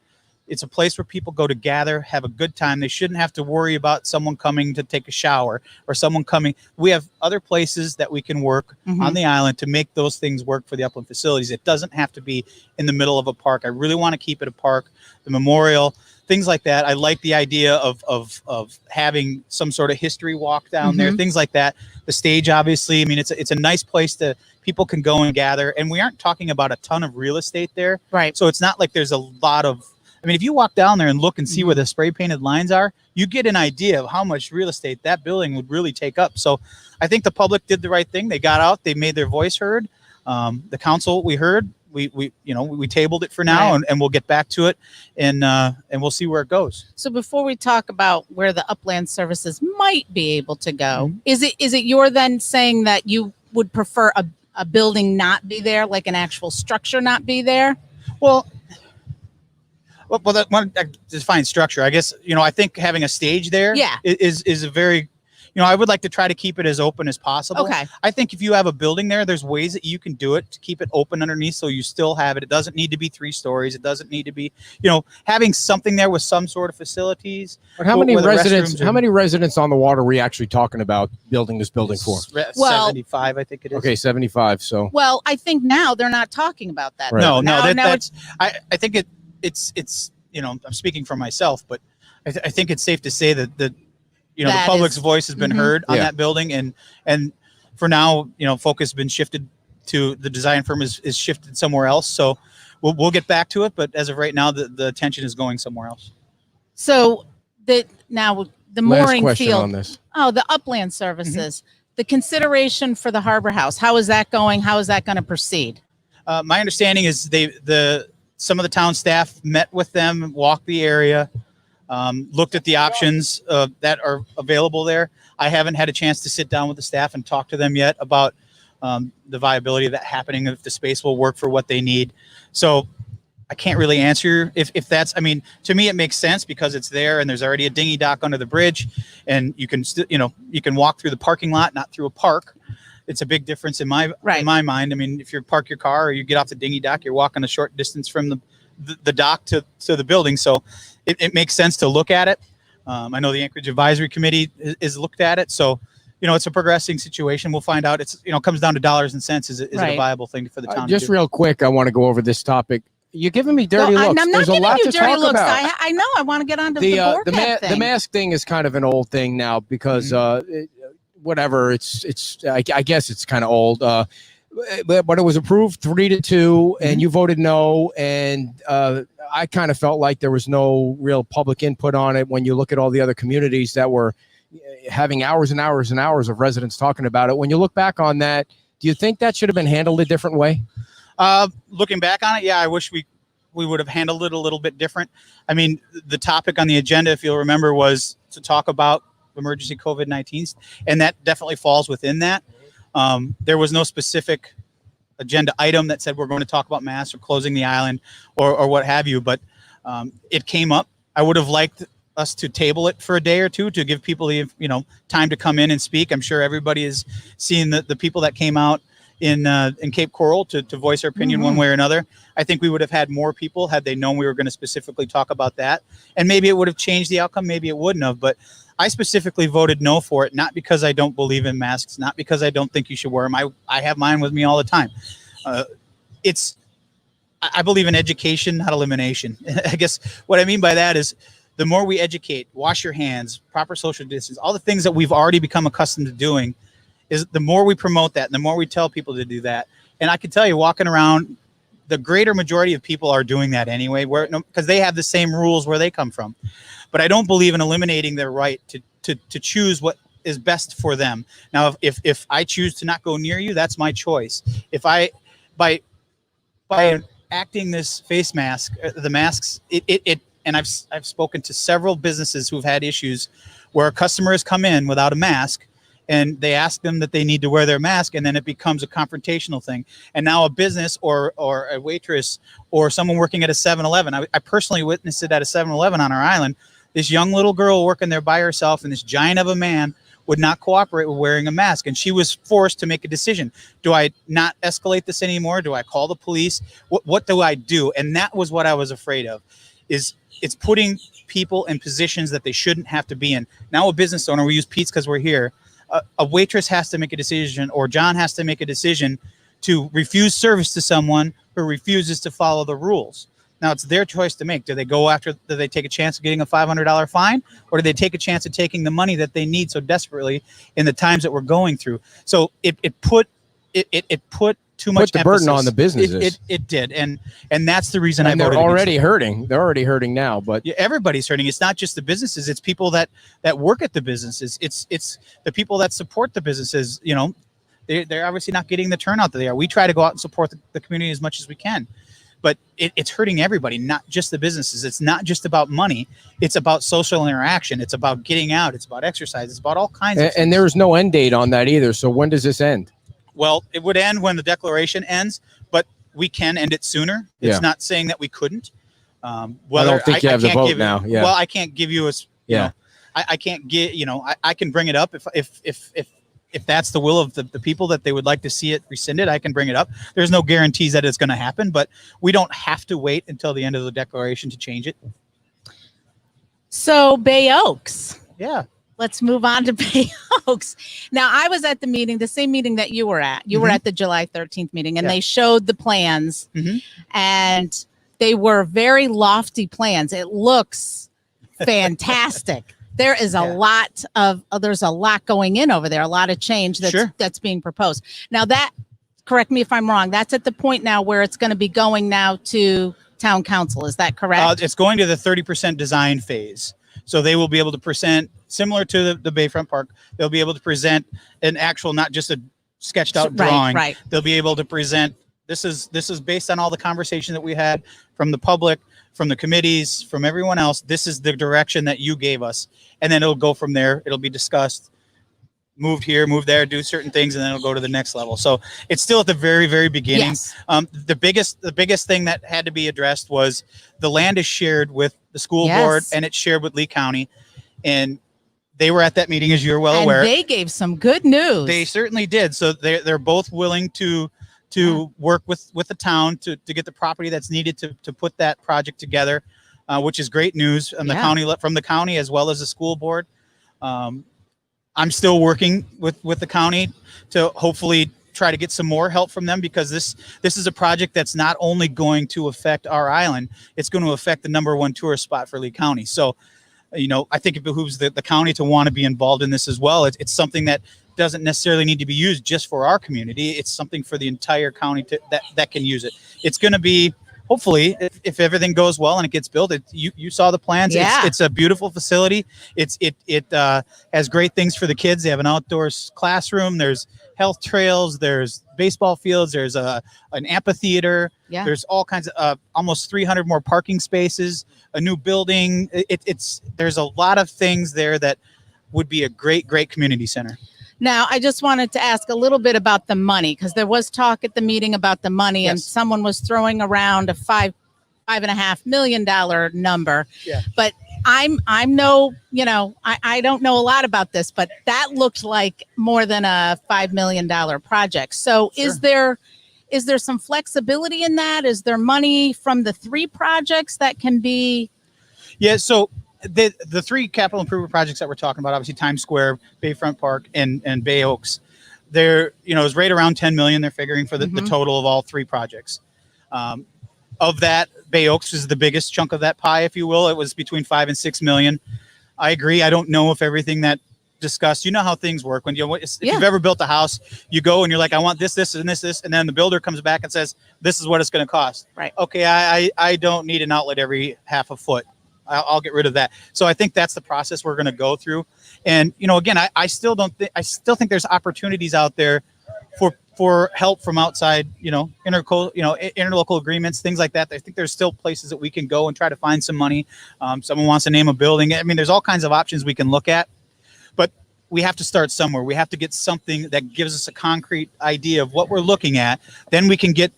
F: It's a place where people go to gather, have a good time. They shouldn't have to worry about someone coming to take a shower or someone coming. We have other places that we can work on the island to make those things work for the upland facilities. It doesn't have to be in the middle of a park. I really want to keep it a park, the memorial, things like that. I like the idea of having some sort of history walk down there, things like that. The stage, obviously, I mean, it's a nice place people can go and gather. And we aren't talking about a ton of real estate there.
B: Right.
F: So it's not like there's a lot of, I mean, if you walk down there and look and see where the spray painted lines are, you get an idea of how much real estate that building would really take up. So I think the public did the right thing. They got out, they made their voice heard. The council, we heard, we tabled it for now,
B: Right.
F: and we'll get back to it, and we'll see where it goes.
B: So before we talk about where the upland services might be able to go, is it you're then saying that you would prefer a building not be there, like an actual structure not be there?
F: Well, that one define structure. I guess, I think having a stage there is a very, I would like to try to keep it as open as possible.
B: Okay.
F: I think if you have a building there's ways that you can do it to keep it open underneath, so you still have it. It doesn't need to be 3 stories. It doesn't need to be, having something there with some sort of facilities.
A: But how many residents on the water are we actually talking about building this building for?
F: 75, I think it is.
A: Okay, 75. So.
B: Well, I think now they're not talking about that.
A: Right.
F: No,
B: Now
F: that's, I think it's I'm speaking for myself, but I think it's safe to say that the public's voice has been heard on that building, and for now, focus has been shifted to the design firm is shifted somewhere else. So we'll get back to it, but as of right now, the attention is going somewhere else.
B: So the mooring
A: question
B: field
A: on this.
B: Oh, the upland services, the consideration for the Harbor House. How is that going? How is that going to proceed?
F: My understanding is some of the town staff met with them, walked the area, looked at the options that are available there. I haven't had a chance to sit down with the staff and talk to them yet about the viability of that happening, if the space will work for what they need. So I can't really answer if that's, I mean, to me, it makes sense because it's there and there's already a dinghy dock under the bridge, and you can you can walk through the parking lot, not through a park. It's a big difference in my mind. I mean, if you park your car or you get off the dinghy dock, you're walking a short distance from the dock to the building. So it makes sense to look at it. I know the Anchorage Advisory Committee is looked at it. So, it's a progressing situation. We'll find out. It's, comes down to dollars and cents. Is it a viable thing for the town
A: just
F: to do?
A: Real quick, I want to go over this topic. You're giving me dirty looks.
B: I'm not
A: There's a
B: giving
A: lot
B: you
A: to
B: dirty
A: talk
B: looks.
A: about.
B: I know. I want to get onto the board thing.
A: The mask thing is kind of an old thing now because whatever. I guess it's kind of old. But it was approved 3-2, and you voted no. And I kind of felt like there was no real public input on it when you look at all the other communities that were having hours and hours and hours of residents talking about it. When you look back on that, do you think that should have been handled a different way?
F: Looking back on it, yeah, I wish we would have handled it a little bit different. I mean, the topic on the agenda, if you'll remember, was to talk about emergency COVID-19, and that definitely falls within that. There was no specific agenda item that said we're going to talk about masks or closing the island or what have you, but it came up. I would have liked us to table it for a day or two to give people the time to come in and speak. I'm sure everybody is seeing the people that came out in Cape Coral to voice their opinion one way or another. I think we would have had more people had they known we were going to specifically talk about that. And maybe it would have changed the outcome. Maybe it wouldn't have. But I specifically voted no for it, not because I don't believe in masks, not because I don't think you should wear them. I have mine with me all the time. I believe in education, not elimination. I guess what I mean by that is the more we educate, wash your hands, proper social distance, all the things that we've already become accustomed to doing, is the more we promote that and the more we tell people to do that. And I can tell you, walking around, the greater majority of people are doing that anyway, because they have the same rules where they come from. But I don't believe in eliminating their right to choose what is best for them. Now, if I choose to not go near you, that's my choice. If I, by acting this face mask, the masks, and I've spoken to several businesses who've had issues where a customer has come in without a mask, and they ask them that they need to wear their mask, and then it becomes a confrontational thing. And now a business or a waitress or someone working at a 7-Eleven, I personally witnessed it at a 7-Eleven on our island. This young little girl working there by herself, and this giant of a man would not cooperate with wearing a mask. And she was forced to make a decision. Do I not escalate this anymore? Do I call the police? What do I do? And that was what I was afraid of, is it's putting people in positions that they shouldn't have to be in. Now a business owner, we use Pete's because we're here, a waitress has to make a decision, or John has to make a decision to refuse service to someone who refuses to follow the rules. Now it's their choice to make. Do they take a chance of getting a $500 fine, or do they take a chance of taking the money that they need so desperately in the times that we're going through? So it put too much
A: the burden on the businesses.
F: It did, and that's the reason.
A: And they're already hurting. They're already hurting now. But
F: yeah, everybody's hurting. It's not just the businesses. It's people that work at the businesses. It's the people that support the businesses. They're obviously not getting the turnout that they are. We try to go out and support the community as much as we can, but it's hurting everybody, not just the businesses. It's not just about money. It's about social interaction. It's about getting out. It's about exercise. It's about all kinds of things. And
A: there is no end date on that either. So when does this end?
F: Well, it would end when the declaration ends, but we can end it sooner. It's not saying that we couldn't.
A: I don't think you have the vote now. Yeah.
F: Well, I can't give you I can't get, I can bring it up if that's the will of the people that they would like to see it rescinded. I can bring it up. There's no guarantees that it's going to happen, but we don't have to wait until the end of the declaration to change it.
B: So Bay Oaks.
F: Yeah.
B: Let's move on to Bay Oaks. Now, I was at the meeting, the same meeting that you were at. You were at the July 13th meeting, and they showed the plans, and they were very lofty plans. It looks fantastic. There is a lot of there's a lot going in over there, a lot of change that's being proposed. Now, correct me if I'm wrong, that's at the point now where it's going to be going now to town council. Is that correct?
F: It's going to the 30% design phase. So they will be able to present, similar to the Bayfront Park, they'll be able to present an actual, not just a sketched out drawing.
B: Right.
F: They'll be able to present, this is based on all the conversation that we had from the public, from the committees, from everyone else. This is the direction that you gave us. And then it'll go from there. It'll be discussed, moved here, moved there, do certain things, and then it'll go to the next level. So it's still at the very, very beginning.
B: Yes.
F: The biggest thing that had to be addressed was the land is shared with the school board, and it's shared with Lee County. And they were at that meeting, as you're well aware.
B: They gave some good news.
F: They certainly did. So they're both willing to work with the town to get the property that's needed to put that project together. which is great news from the county as well as the school board. I'm still working with the county to hopefully try to get some more help from them, because this is a project that's not only going to affect our island, it's going to affect the #1 tourist spot for Lee County. So, I think it behooves the county to want to be involved in this as well. It's something that doesn't necessarily need to be used just for our community. It's something for the entire county that can use it. It's going to be, hopefully, if everything goes well and it gets built, you saw the plans.
B: Yeah.
F: It's a beautiful facility. It has great things for the kids. They have an outdoors classroom. There's health trails. There's baseball fields. There's an amphitheater.
B: Yeah.
F: There's all kinds of almost 300 more parking spaces. A new building. There's a lot of things there that would be a great community center.
B: Now, I just wanted to ask a little bit about the money, because there was talk at the meeting about the money, and someone was throwing around a $5.5 million number.
F: Yeah.
B: But I don't know a lot about this, but that looked like more than a $5 million project. So
F: Sure.
B: is there some flexibility in that? Is there money from the 3 projects that can be?
F: Yeah. So the 3 capital improvement projects that we're talking about, obviously Times Square, Bayfront Park, and Bay Oaks, they're, is right around 10 million. They're figuring for the total of all 3 projects. Of that, Bay Oaks is the biggest chunk of that pie, if you will. It was between 5 and 6 million. I agree. I don't know if everything that discussed, you know how things work when if you've ever built a house, you go and you're like, I want this, and this, and then the builder comes back and says, this is what it's going to cost.
B: Right.
F: Okay. I don't need an outlet every half a foot. I'll get rid of that. So I think that's the process we're going to go through. And, again, I still think there's opportunities out there for help from outside, interlocal agreements, things like that. I think there's still places that we can go and try to find some money. Someone wants to name a building. I mean, there's all kinds of options we can look at, but we have to start somewhere. We have to get something that gives us a concrete idea of what we're looking at. Then we can get,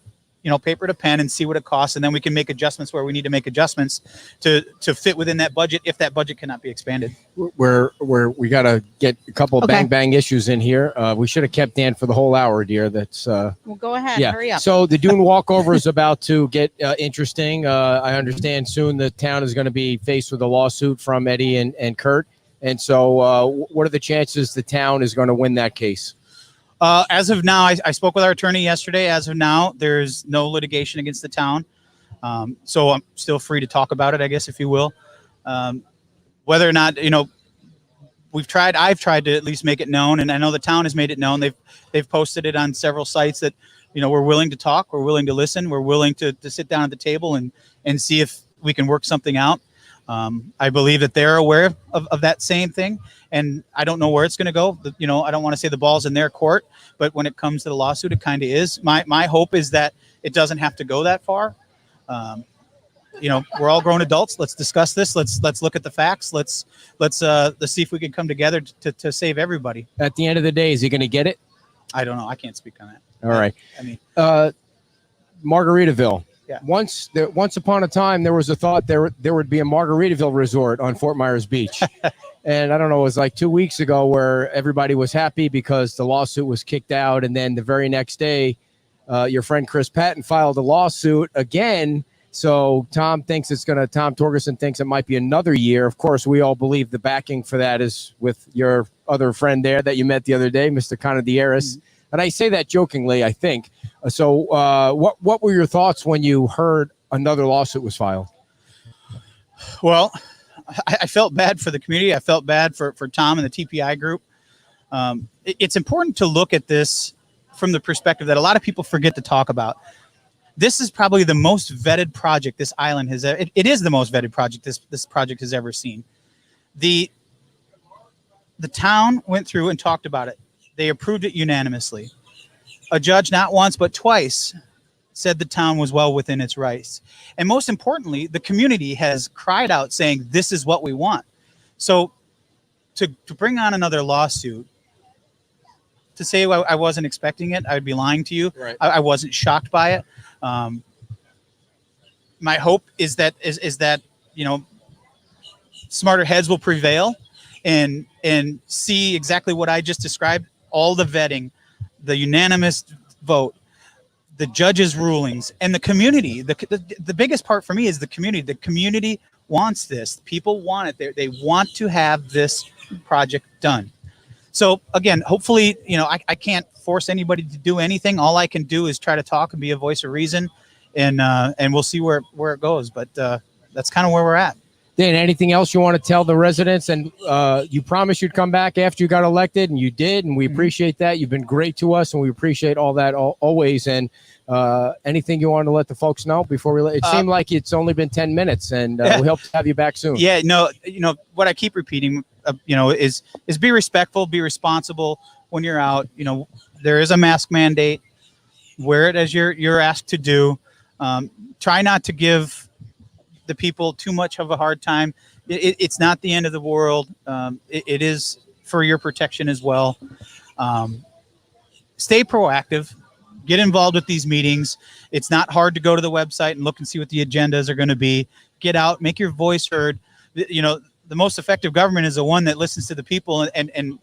F: paper to pen and see what it costs. And then we can make adjustments where we need to make adjustments to fit within that budget, if that budget cannot be expanded.
A: We got to get a couple of bang issues in here. We should have kept Dan for the whole hour, dear. That's
B: well, go ahead.
A: yeah.
B: Hurry up.
A: So the Dune walkover is about to get interesting. I understand soon the town is going to be faced with a lawsuit from Eddie and Kurt. And so what are the chances the town is going to win that case?
F: As of now, I spoke with our attorney yesterday. As of now, there's no litigation against the town. So I'm still free to talk about it, I guess, if you will. Whether or not, I've tried to at least make it known, and I know the town has made it known. They've posted it on several sites that, we're willing to talk, we're willing to listen, we're willing to sit down at the table and see if we can work something out. I believe that they're aware of that same thing, and I don't know where it's going to go. I don't want to say the ball's in their court, but when it comes to the lawsuit, it kind of is. My hope is that it doesn't have to go that far. We're all grown adults. Let's discuss this. Let's look at the facts. Let's see if we can come together to save everybody.
A: At the end of the day, is he going to get it?
F: I don't know. I can't speak on that.
A: All right.
F: I mean,
A: Margaritaville.
F: Yeah.
A: Once upon a time, there was a thought there would be a Margaritaville resort on Fort Myers Beach. And I don't know, it was like 2 weeks ago where everybody was happy because the lawsuit was kicked out. And then the very next day, your friend Chris Patton filed a lawsuit again. So Tom Torgerson thinks it might be another year. Of course, we all believe the backing for that is with your other friend there that you met the other day, Mr. Canadieris. Mm-hmm. And I say that jokingly, I think. So what were your thoughts when you heard another lawsuit was filed?
F: Well, I felt bad for the community. I felt bad for Tom and the TPI group. It's important to look at this from the perspective that a lot of people forget to talk about. This is probably the most vetted project this island has. It is the most vetted project this project has ever seen. The town went through and talked about it. They approved it unanimously. A judge, not once but twice, said the town was well within its rights. And most importantly, the community has cried out saying, this is what we want. So to bring on another lawsuit, to say I wasn't expecting it, I would be lying to you.
A: Right.
F: I wasn't shocked by it. My hope is that smarter heads will prevail and see exactly what I just described. All the vetting, the unanimous vote, the judges' rulings, and the community. The biggest part for me is the community. The community wants this. People want it. They want to have this project done. So again, hopefully, I can't force anybody to do anything. All I can do is try to talk and be a voice of reason, and we'll see where it goes. But that's kind of where we're at.
A: Dan, anything else you want to tell the residents? And you promised you'd come back after you got elected, and you did, and we appreciate that. You've been great to us, and we appreciate all that always. And anything you want to let the folks know before we it seemed like it's only been 10 minutes, and we hope to have you back soon.
F: Yeah, no, what I keep repeating, is be respectful, be responsible when you're out. There is a mask mandate. Wear it as you're asked to do. Try not to give the people too much of a hard time. It's not the end of the world. It is for your protection as well. Stay proactive. Get involved with these meetings. It's not hard to go to the website and look and see what the agendas are going to be. Get out, make your voice heard. The most effective government is the one that listens to the people and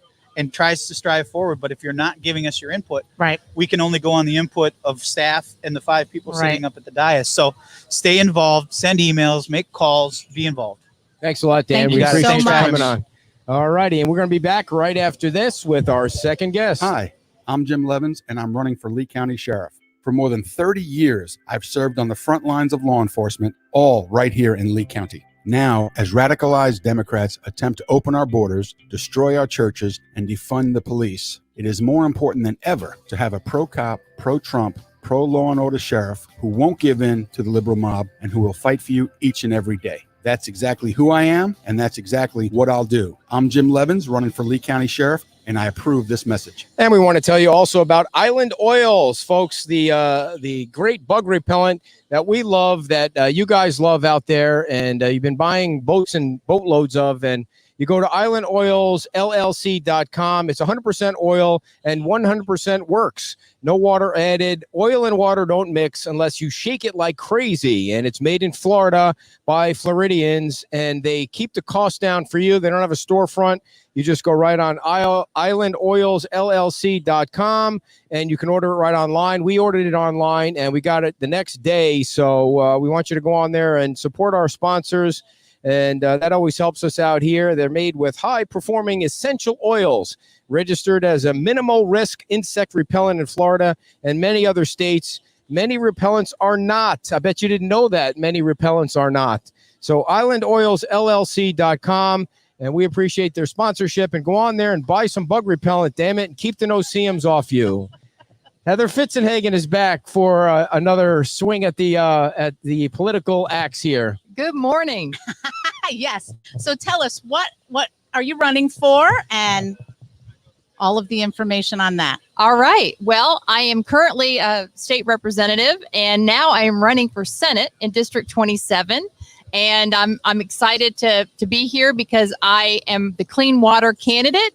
F: tries to strive forward. But if you're not giving us your input,
B: right,
F: we can only go on the input of staff and the 5 people sitting up at the dais. So stay involved, send emails, make calls, be involved.
A: Thanks a lot, Dan.
B: Thank you so
A: appreciate you
B: much.
A: coming on. All righty, and we're going to be back right after this with our second guest.
D: Hi, I'm Jim Levins, and I'm running for Lee County Sheriff. For more than 30 years, I've served on the front lines of law enforcement, all right here in Lee County. Now, as radicalized Democrats attempt to open our borders, destroy our churches, and defund the police, it is more important than ever to have a pro-cop, pro-Trump, pro-law and order sheriff who won't give in to the liberal mob and who will fight for you each and every day. That's exactly who I am, and that's exactly what I'll do. I'm Jim Levins, running for Lee County Sheriff, and I approve this message.
A: And we want to tell you also about Island Oils, folks, the great bug repellent that we love, that you guys love out there, and you've been buying boats and boatloads of, and you go to islandoilsllc.com. It's 100% oil and 100% works. No water added. Oil and water don't mix unless you shake it like crazy. And it's made in Florida by Floridians, and they keep the cost down for you. They don't have a storefront. You just go right on islandoilsllc.com, and you can order it right online. We ordered it online, and we got it the next day. So we want you to go on there and support our sponsors. And that always helps us out here. They're made with high-performing essential oils, registered as a minimal-risk insect repellent in Florida and many other states. Many repellents are not. I bet you didn't know that. Many repellents are not. So islandoilsllc.com, and we appreciate their sponsorship. And go on there and buy some bug repellent, damn it, and keep the no-see-ums off you. Heather Fitzenhagen is back for another swing at the political axe here.
G: Good morning.
B: Yes. So tell us, what are you running for, and all of the information on that.
G: All right. Well, I am currently a state representative, and now I am running for Senate in District 27. And I'm excited to be here because I am the clean water candidate,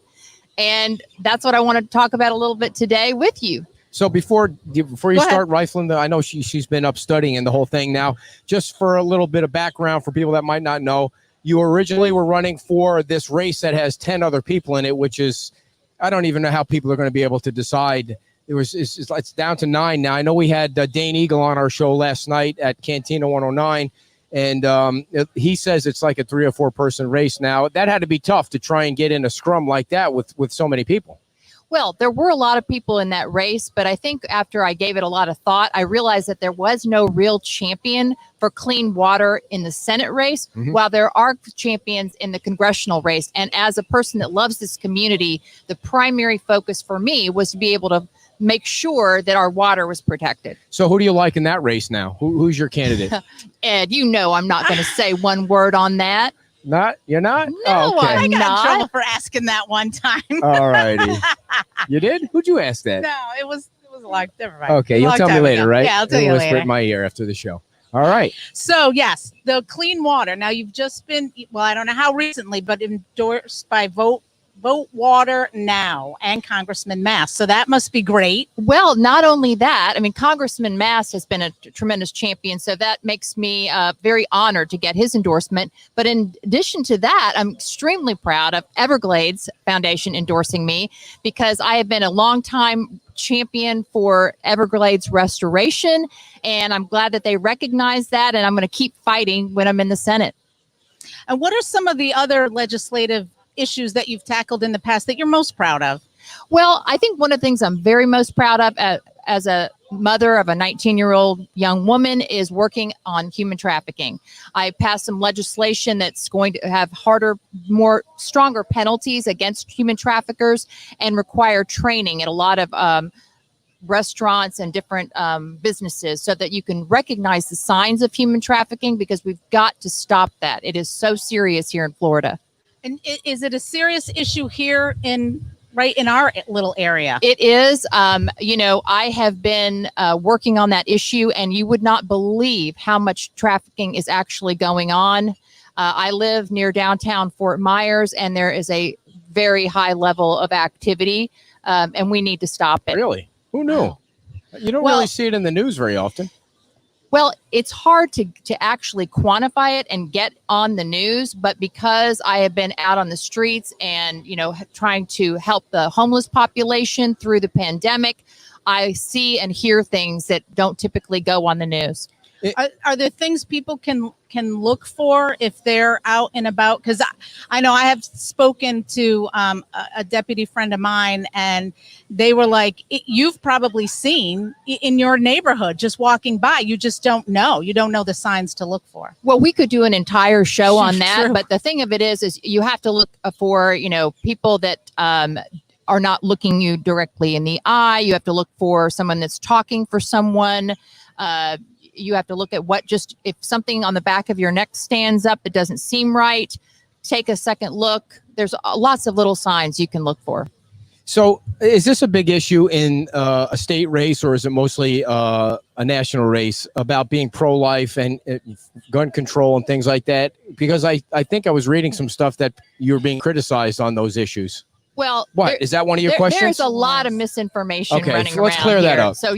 G: and that's what I want to talk about a little bit today with you.
A: So before you start rifling, I know she's been up studying the whole thing now. Just for a little bit of background for people that might not know, you originally were running for this race that has 10 other people in it, which is, I don't even know how people are going to be able to decide. It's down to 9 now. I know we had Dane Eagle on our show last night at Cantina 109, and he says it's like a 3 or 4 person race now. That had to be tough to try and get in a scrum like that with so many people.
G: Well, there were a lot of people in that race, but I think after I gave it a lot of thought, I realized that there was no real champion for clean water in the Senate race, while there are champions in the congressional race. And as a person that loves this community, the primary focus for me was to be able to make sure that our water was protected.
A: So who do you like in that race now? Who's your candidate?
G: Ed, you know I'm not going to say one word on that.
A: Not? You're not?
G: No,
A: oh, okay.
B: I got in trouble for asking that one time.
A: All righty. You did? Who'd you ask that?
B: No, it was a lot. Never mind.
A: Okay, you'll tell me later, right?
B: Yeah, I'll tell you
A: whisper
B: later.
A: in my ear after the show. All right.
B: So yes, the clean water. Now you've just been, well, I don't know how recently, but endorsed by Vote Water Now and Congressman Mast. So that must be great.
G: Well, not only that, I mean, Congressman Mast has been a tremendous champion, so that makes me very honored to get his endorsement. But in addition to that, I'm extremely proud of Everglades Foundation endorsing me, because I have been a longtime champion for Everglades restoration, and I'm glad that they recognize that, and I'm going to keep fighting when I'm in the Senate.
B: And what are some of the other legislative issues that you've tackled in the past that you're most proud of?
G: Well, I think one of the things I'm very most proud of as a mother of a 19-year-old young woman is working on human trafficking. I passed some legislation that's going to have stronger penalties against human traffickers and require training at a lot of restaurants and different businesses so that you can recognize the signs of human trafficking, because we've got to stop that. It is so serious here in Florida.
B: And is it a serious issue here right in our little area?
G: It is. I have been working on that issue, and you would not believe how much trafficking is actually going on. I live near downtown Fort Myers, and there is a very high level of activity, and we need to stop it.
A: Really? Who knew? You don't really see it in the news very often.
G: Well, it's hard to actually quantify it and get on the news, but because I have been out on the streets and, trying to help the homeless population through the pandemic, I see and hear things that don't typically go on the news.
B: Are there things people can look for if they're out and about? Because I know I have spoken to a deputy friend of mine, and they were like, you've probably seen in your neighborhood just walking by. You just don't know. You don't know the signs to look for.
G: Well, we could do an entire show on that.
B: True.
G: But the thing of it is you have to look for, people that are not looking you directly in the eye. You have to look for someone that's talking for someone. You have to look at if something on the back of your neck stands up, it doesn't seem right. Take a second look. There's lots of little signs you can look for.
A: So is this a big issue in a state race, or is it mostly a national race about being pro-life and gun control and things like that? Because I think I was reading some stuff that you're being criticized on those issues.
G: Well,
A: is that one of your questions?
G: There's a lot of misinformation running around.
A: Let's clear that up.
G: So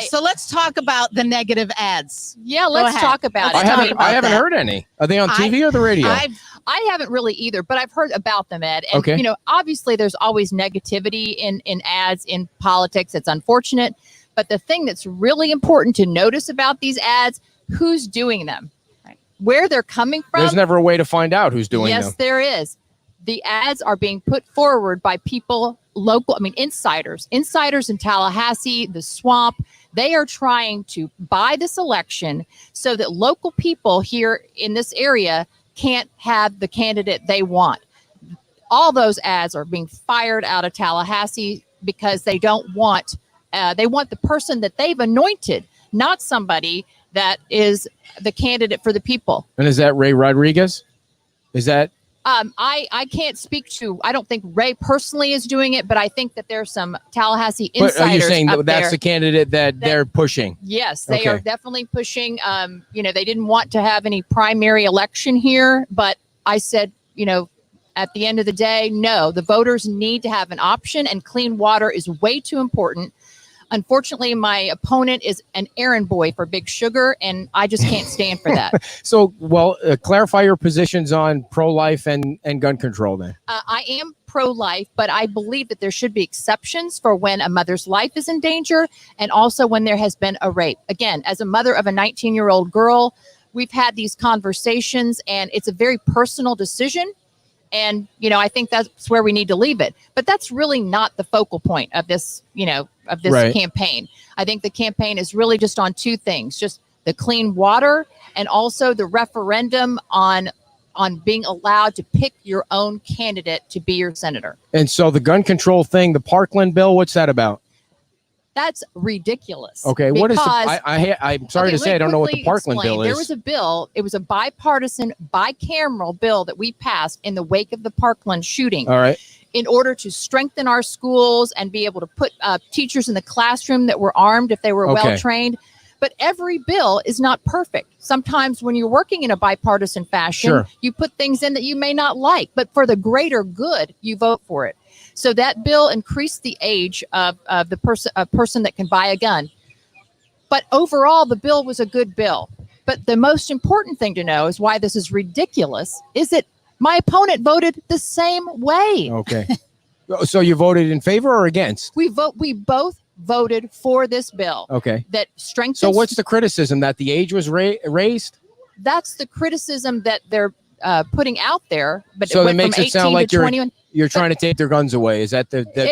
B: so let's talk about the negative ads.
G: Yeah, let's talk about it.
A: I haven't heard any. Are they on TV or the radio?
G: I haven't really either, but I've heard about them, Ed. And obviously there's always negativity in ads in politics. It's unfortunate, but the thing that's really important to notice about these ads, who's doing them, where they're coming from.
A: There's never a way to find out who's doing them.
G: Yes, there is. The ads are being put forward by people insiders in Tallahassee, the swamp. They are trying to buy this election so that local people here in this area can't have the candidate they want. All those ads are being fired out of Tallahassee because they don't want, they want the person that they've anointed, not somebody that is the candidate for the people.
A: And is that Ray Rodriguez? Is that?
G: I can't speak to, I don't think Ray personally is doing it, but I think that there's some Tallahassee insiders.
A: But are you saying
G: that's
A: there the candidate that they're pushing?
G: Yes, they are definitely pushing. They didn't want to have any primary election here, but I said, at the end of the day, no, the voters need to have an option, and clean water is way too important. Unfortunately, my opponent is an errand boy for Big Sugar, and I just can't stand for that.
A: So, clarify your positions on pro-life and gun control then.
G: I am pro-life, but I believe that there should be exceptions for when a mother's life is in danger, and also when there has been a rape. Again, as a mother of a 19-year-old girl, we've had these conversations, and it's a very personal decision. And, I think that's where we need to leave it. But that's really not the focal point of this, campaign. I think the campaign is really just on two things, just the clean water and also the referendum on being allowed to pick your own candidate to be your senator.
A: And so the gun control thing, the Parkland bill, what's that about?
G: That's ridiculous.
A: Okay, what is I'm sorry to say I don't know what the Parkland bill is.
G: There was a bill, it was a bipartisan, bicameral bill that we passed in the wake of the Parkland shooting.
A: All right.
G: In order to strengthen our schools and be able to put teachers in the classroom that were armed if they were well trained. But every bill is not perfect. Sometimes when you're working in a bipartisan fashion, you put things in that you may not like, but for the greater good, you vote for it. So that bill increased the age of the person that can buy a gun. But overall, the bill was a good bill. But the most important thing to know is why this is ridiculous is that my opponent voted the same way.
A: Okay. So you voted in favor or against?
G: We both voted for this bill.
A: Okay.
G: That strengthens.
A: So what's the criticism, that the age was raised?
G: That's the criticism that they're putting out there. But
A: so
G: it
A: that
G: went
A: makes
G: from
A: it sound
G: 18
A: like
G: to 21.
A: you're trying to take their guns away. Is that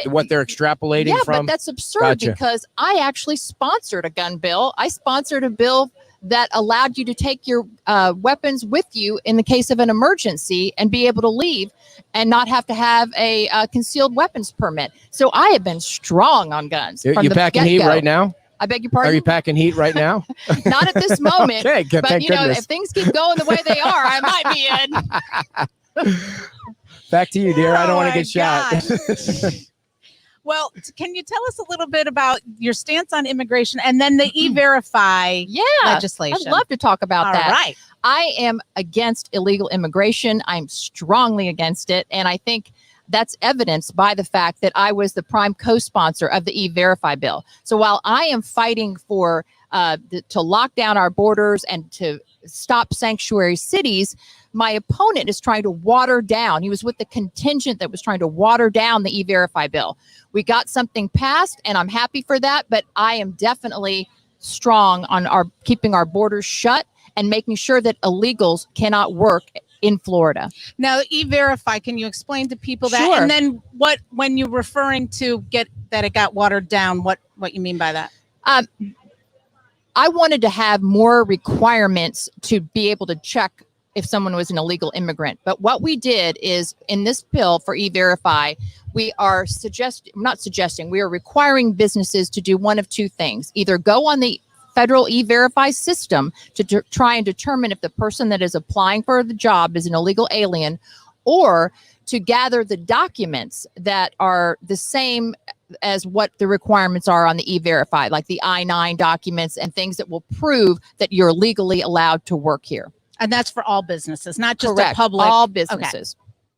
A: what they're extrapolating
G: Yeah,
A: from?
G: but that's absurd
A: Gotcha.
G: because I actually sponsored a gun bill. I sponsored a bill that allowed you to take your weapons with you in the case of an emergency and be able to leave and not have to have a concealed weapons permit. So I have been strong on guns.
A: You're packing heat right now?
G: I beg your pardon?
A: Are you packing heat right now?
G: Not at this moment.
A: Okay, good.
G: But,
A: Thank goodness.
G: if things keep going the way they are, I might be in.
A: Back to you, dear. I don't want to
B: my
A: get shot.
B: gosh. Well, can you tell us a little bit about your stance on immigration and then the E-Verify legislation?
G: I'd love to talk about
B: All
G: that.
B: right.
G: I am against illegal immigration. I'm strongly against it. And I think that's evidenced by the fact that I was the prime co-sponsor of the E-Verify bill. So while I am fighting for to lock down our borders and to stop sanctuary cities, my opponent is trying to water down. He was with the contingent that was trying to water down the E-Verify bill. We got something passed, and I'm happy for that, but I am definitely strong on keeping our borders shut and making sure that illegals cannot work in Florida.
B: Now, E-Verify, can you explain to people that?
G: Sure.
B: And then when you're referring to that it got watered down, what you mean by that?
G: I wanted to have more requirements to be able to check if someone was an illegal immigrant. But what we did is in this bill for E-Verify, we are we are requiring businesses to do one of two things: either go on the federal E-Verify system to try and determine if the person that is applying for the job is an illegal alien, or to gather the documents that are the same as what the requirements are on the E-Verify, like the I-9 documents and things that will prove that you're legally allowed to work here.
B: And that's for all businesses, not just
G: Correct.
B: a public.
G: All businesses.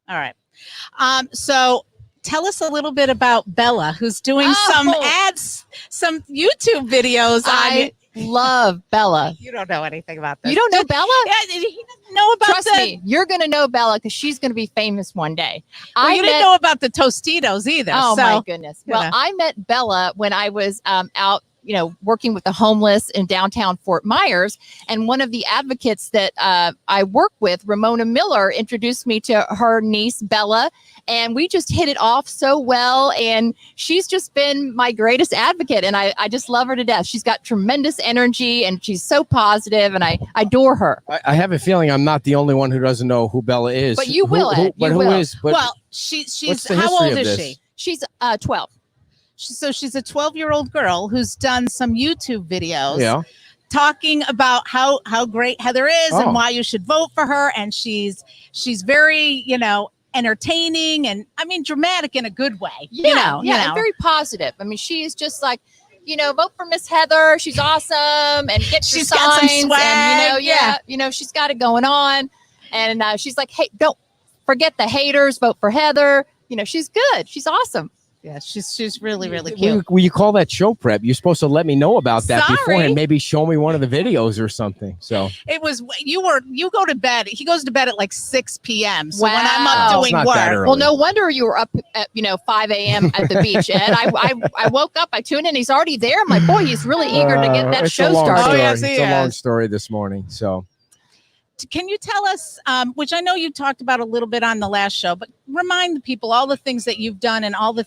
B: Okay. All right. So tell us a little bit about Bella, who's doing some ads, some YouTube videos.
G: I love Bella.
B: You don't know anything about this.
G: You don't know Bella?
B: Yeah, he doesn't know about
G: Trust me, you're going to know Bella because she's going to be famous one day.
B: Well, you didn't know about the Tostitos either.
G: Oh,
B: so,
G: my goodness. Well,
B: you know.
G: I met Bella when I was out, working with the homeless in downtown Fort Myers. And one of the advocates that I work with, Ramona Miller, introduced me to her niece, Bella. And we just hit it off so well. And she's just been my greatest advocate. And I just love her to death. She's got tremendous energy and she's so positive, and I adore her.
A: I have a feeling I'm not the only one who doesn't know who Bella is.
G: But you will, Ed.
A: But
G: You
A: who
G: will.
A: is? But
B: well,
A: what's
B: she's
A: the
B: how
A: history
B: old
A: of
B: is
A: this?
B: she?
G: She's 12.
B: So she's a 12-year-old girl who's done some YouTube videos.
A: Yeah.
B: Talking about how great Heather is and why you should vote for her. And she's very, entertaining and dramatic in a good way.
G: Yeah, and very positive. I mean, she is just like, vote for Miss Heather. She's awesome, and get your
B: She's got some
G: signs,
B: swag,
G: and she's got it going on. And she's like, hey, don't forget the haters. Vote for Heather. She's good. She's awesome.
B: Yeah, she's really, really cute.
A: Will you call that show prep? You're supposed to let me know about that
B: Sorry.
A: beforehand. Maybe show me one of the videos or something. So
B: It was you go to bed. He goes to bed at like 6 p.m. So when I'm
G: Wow.
B: up
A: It's
B: doing
A: not that
B: work,
A: early.
G: Well, no wonder you were up at 5 a.m. at the beach, Ed. I woke up, I tuned in, he's already there. I'm like, boy, he's really eager to get that
A: it's
G: show
A: a long
G: started.
A: story.
B: Oh, yes, he
A: It's a long
B: is.
A: story this morning. So
B: can you tell us, which I know you talked about a little bit on the last show, but remind the people all the things that you've done and all the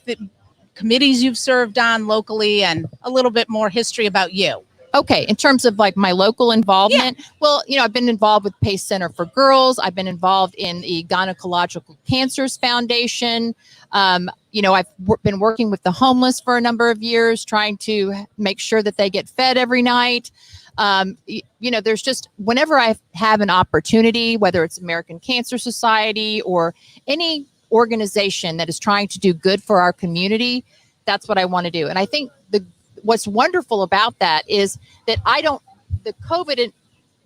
B: committees you've served on locally and a little bit more history about you.
G: Okay, in terms of like my local involvement, well, I've been involved with Pace Center for Girls. I've been involved in the Gynecological Cancers Foundation. I've been working with the homeless for a number of years, trying to make sure that they get fed every night. There's just whenever I have an opportunity, whether it's American Cancer Society or any organization that is trying to do good for our community, that's what I want to do. And I think what's wonderful about that is that the COVID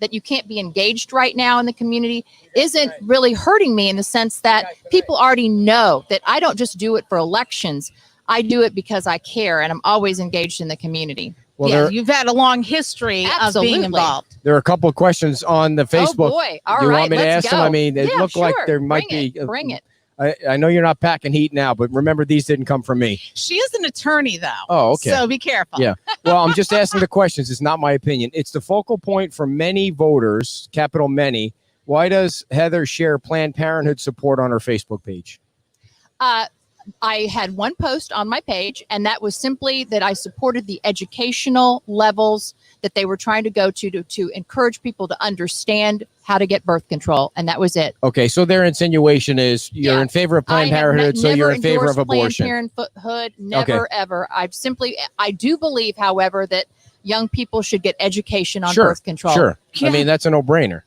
G: that you can't be engaged right now in the community isn't really hurting me in the sense that people already know that I don't just do it for elections. I do it because I care and I'm always engaged in the community.
A: well,
B: You've had a long history of being involved.
A: there are a couple of questions on the Facebook.
G: Oh boy! All
A: Do you
G: right,
A: want me to
G: let's
A: ask
G: go.
A: them? I mean, it looked like
G: sure.
A: there might
G: Bring
A: be.
G: it. Bring it.
A: I know you're not packing heat now, but remember, these didn't come from me.
B: She is an attorney, though.
A: Oh, okay.
B: So be careful.
A: Yeah. Well, I'm just asking the questions. It's not my opinion. It's the focal point for many voters, capital many, Why does Heather share Planned Parenthood support on her Facebook page?
G: I had one post on my page, and that was simply that I supported the educational levels that they were trying to go to encourage people to understand how to get birth control, and that was it.
A: Okay, so their insinuation is you're in favor of Planned Parenthood, so you're in favor of abortion.
G: Planned Parenthood, never, ever. I do believe, however, that young people should get education on birth control.
A: Sure. I mean, that's a no-brainer.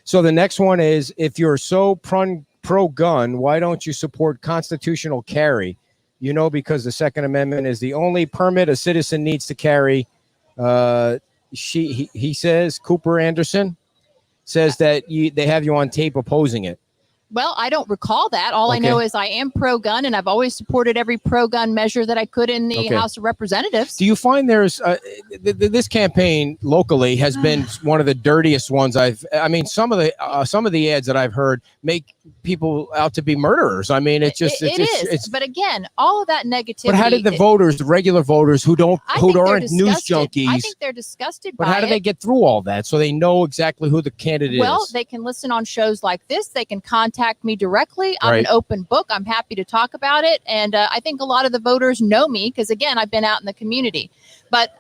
A: So the next one is, if you're so pro-gun, why don't you support constitutional carry? You know, because the Second Amendment is the only permit a citizen needs to carry. He says, Cooper Anderson says that they have you on tape opposing it.
G: Well, I don't recall that. All I know is I am pro-gun, and I've always supported every pro-gun measure that I could in the House of Representatives.
A: Do you find there's this campaign locally has been one of the dirtiest ones some of the ads that I've heard make people out to be murderers. I mean, it's
G: but again, all of that negativity.
A: But how did the regular voters who aren't news junkies?
G: I think they're disgusted by it.
A: But how do they get through all that so they know exactly who the candidate is?
G: Well, they can listen on shows like this. They can contact me directly. I'm an open book. I'm happy to talk about it. And I think a lot of the voters know me because, again, I've been out in the community. But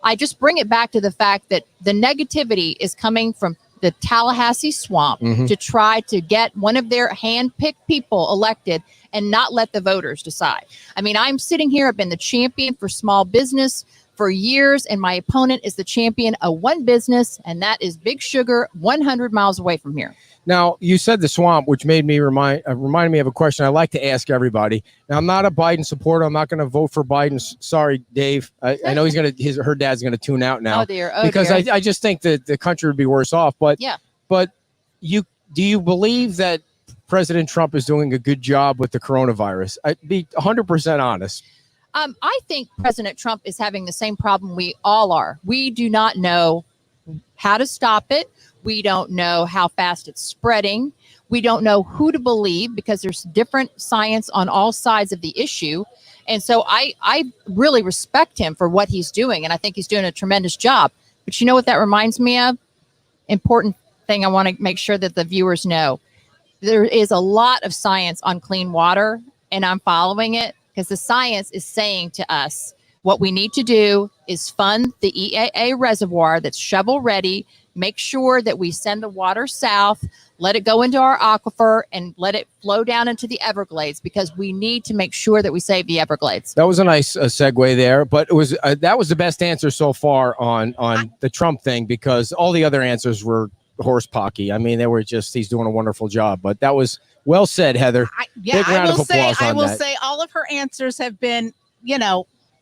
G: I just bring it back to the fact that the negativity is coming from the Tallahassee swamp to try to get one of their hand-picked people elected and not let the voters decide. I mean, I'm sitting here. I've been the champion for small business for years, and my opponent is the champion of one business, and that is Big Sugar, 100 miles away from here.
A: Now, you said the swamp, which made me reminded me of a question I like to ask everybody. Now, I'm not a Biden supporter. I'm not going to vote for Biden. Sorry, Dave. I know her dad's going to tune out now.
G: Oh, dear.
A: Because I just think that the country would be worse off. But do you believe that President Trump is doing a good job with the coronavirus? I'd be 100% honest.
G: I think President Trump is having the same problem we all are. We do not know how to stop it. We don't know how fast it's spreading. We don't know who to believe because there's different science on all sides of the issue. And so I really respect him for what he's doing. And I think he's doing a tremendous job. But you know what that reminds me of? Important thing I want to make sure that the viewers know. There is a lot of science on clean water, and I'm following it because the science is saying to us what we need to do is fund the EAA reservoir that's shovel ready. Make sure that we send the water south, let it go into our aquifer, and let it flow down into the Everglades because we need to make sure that we save the Everglades.
A: That was a nice segue there, but it was that was the best answer so far on the Trump thing because all the other answers were horse pocky. I mean, they were just he's doing a wonderful job, but that was well said, Heather. Big round of applause on that.
B: I will say all of her answers have been,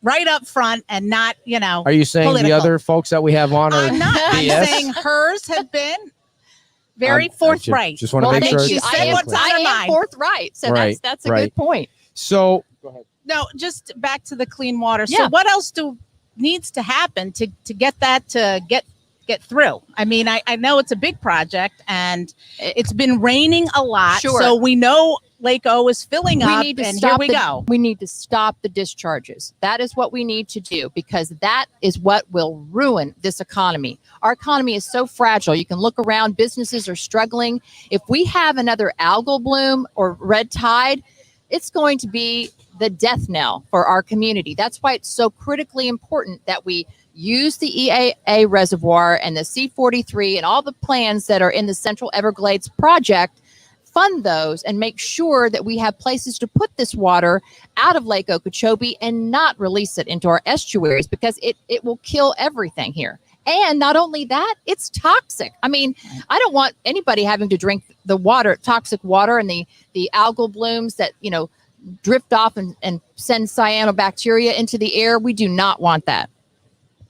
B: right up front and not,
A: Are you saying political. The other folks that we have on are
B: I'm not.
A: BS?
B: I'm saying hers have been very forthright.
A: Just want to make sure.
B: She said what's on her mind.
G: Forthright. So that's a good point.
A: So go ahead.
B: No, just back to the clean water. So what else needs to happen to get that to get through? I mean, I know it's a big project and it's been raining a lot.
G: Sure.
B: So we know Lake O is filling up, and here we go.
G: We need to stop the discharges. That is what we need to do because that is what will ruin this economy. Our economy is so fragile. You can look around. Businesses are struggling. If we have another algal bloom or red tide, it's going to be the death knell for our community. That's why it's so critically important that we use the EAA reservoir and the C-43 and all the plans that are in the Central Everglades project. Fund those and make sure that we have places to put this water out of Lake Okeechobee and not release it into our estuaries because it will kill everything here. And not only that, it's toxic. I mean, I don't want anybody having to drink the water, toxic water and the algal blooms that, drift off and send cyanobacteria into the air. We do not want that.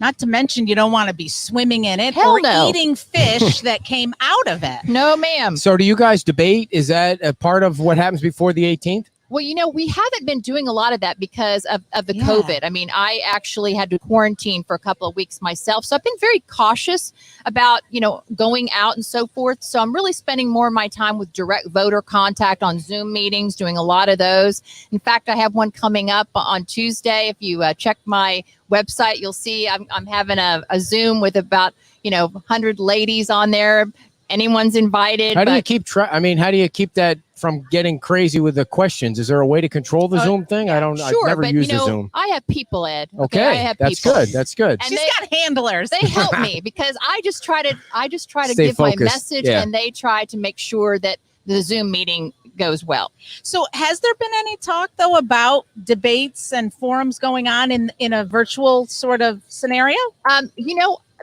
B: Not to mention, you don't want to be swimming in it eating fish that came out of it.
G: No, ma'am.
A: So do you guys debate? Is that a part of what happens before the 18th?
G: Well, we haven't been doing a lot of that because of the COVID. I mean, I actually had to quarantine for a couple of weeks myself. So I've been very cautious about, going out and so forth. So I'm really spending more of my time with direct voter contact on Zoom meetings, doing a lot of those. In fact, I have one coming up on Tuesday. If you check my website, you'll see I'm having a Zoom with about, 100 ladies on there anyone's invited.
A: How do you keep track? I mean, how do you keep that from getting crazy with the questions? Is there a way to control the Zoom thing? I've never used the Zoom.
G: I have people, Ed.
A: Okay,
G: I have
A: that's
G: people.
A: good. That's good.
G: And
B: She's got handlers.
G: They help me because I just try to
A: Stay
G: give
A: focused.
G: my message, and they try to make sure that the Zoom meeting goes well.
B: So has there been any talk though about debates and forums going on in a virtual sort of scenario?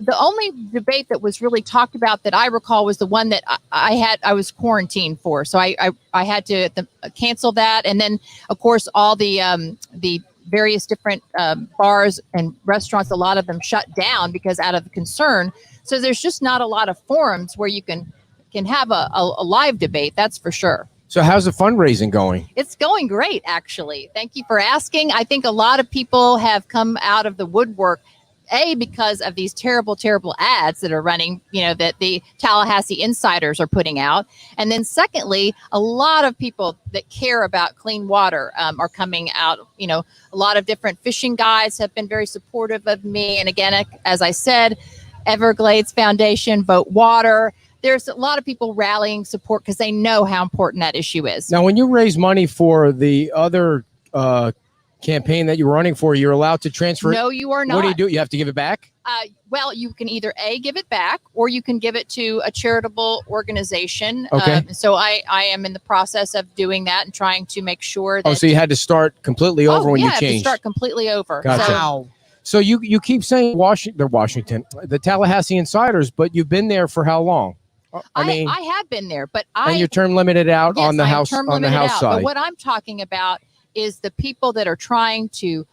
G: The only debate that was really talked about that I recall was the one that I was quarantined for. So I had to cancel that. And then of course all the various different bars and restaurants, a lot of them shut down because out of concern. So there's just not a lot of forums where you can have a live debate. That's for sure.
A: So how's the fundraising going?
G: It's going great, actually. Thank you for asking. I think a lot of people have come out of the woodwork, because of these terrible, terrible ads that are running, that the Tallahassee insiders are putting out. And then secondly, a lot of people that care about clean water are coming out. A lot of different fishing guides have been very supportive of me. And again, as I said, Everglades Foundation, Vote Water. There's a lot of people rallying support because they know how important that issue is.
A: Now, when you raise money for the other campaign that you're running for, you're allowed to transfer it?
G: No, you are not.
A: What do you do? You have to give it back?
G: Well, you can either give it back, or you can give it to a charitable organization.
A: Okay.
G: So I am in the process of doing that and trying to make sure that.
A: Oh, so you had to start completely over when you
G: I had to
A: changed.
G: start completely over.
A: Gotcha.
B: Wow.
A: So you keep saying the Tallahassee insiders, but you've been there for how long?
G: I have been there, but
A: and you're term limited out on the House side.
G: But what I'm talking about is the people that are trying to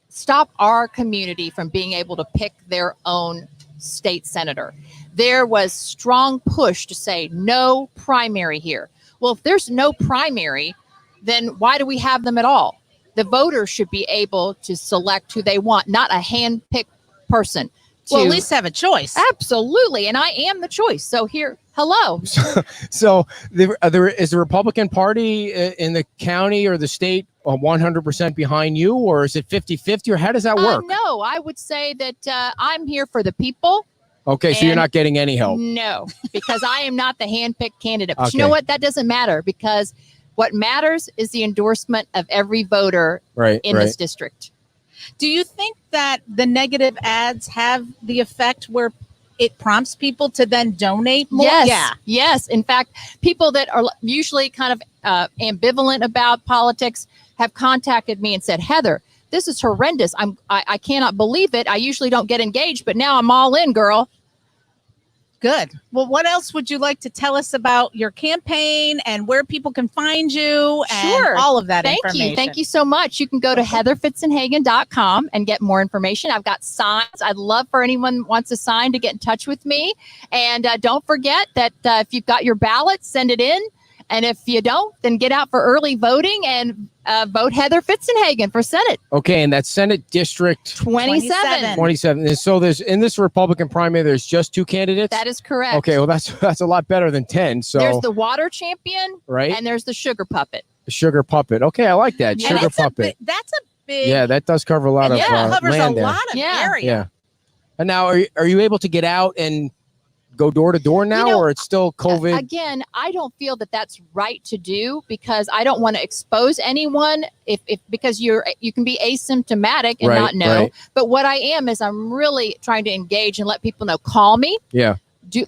G: stop our community from being able to pick their own state senator. There was strong push to say no primary here. Well, if there's no primary, then why do we have them at all? The voters should be able to select who they want, not a hand-picked person.
B: Well, at least have a choice.
G: Absolutely. And I am the choice. So here, hello.
A: So is the Republican Party in the county or the state 100% behind you, or is it 50-50, or how does that work?
G: No, I would say that I'm here for the people.
A: Okay, so you're not getting any help.
G: No, because I am not the hand-picked candidate. But
A: Okay.
G: you know what? That doesn't matter, because what matters is the endorsement of every voter in this district.
B: Do you think that the negative ads have the effect where it prompts people to then donate more?
G: Yes.
B: Yeah.
G: Yes. In fact, people that are usually kind of ambivalent about politics have contacted me and said, Heather, this is horrendous. I cannot believe it. I usually don't get engaged, but now I'm all in, girl.
B: Good. Well, what else would you like to tell us about your campaign and where people can find you and all of that information?
G: Thank you so much. You can go to heatherfitzenhagen.com and get more information. I've got signs. I'd love for anyone who wants a sign to get in touch with me. And don't forget that if you've got your ballot, send it in. And if you don't, then get out for early voting and vote Heather Fitzenhagen for Senate.
A: Okay, and that's Senate District
G: 27.
A: 27. And so there's in this Republican primary, there's just 2 candidates?
G: That is correct.
A: Okay, well that's a lot better than 10. So
G: there's the water champion,
A: right,
G: and there's the sugar puppet.
A: The sugar puppet. Okay, I like that.
B: Yeah,
A: Sugar puppet.
B: That's a big.
A: Yeah, that does cover a lot of
B: covers
A: land
B: a
A: there.
B: lot of area.
A: Yeah. And now, are you able to get out and go door to door now, or it's still COVID?
G: Again, I don't feel that that's right to do, because I don't want to expose anyone because you can be asymptomatic and not know. Right. But what I am is I'm really trying to engage and let people know. Call me.
A: Yeah.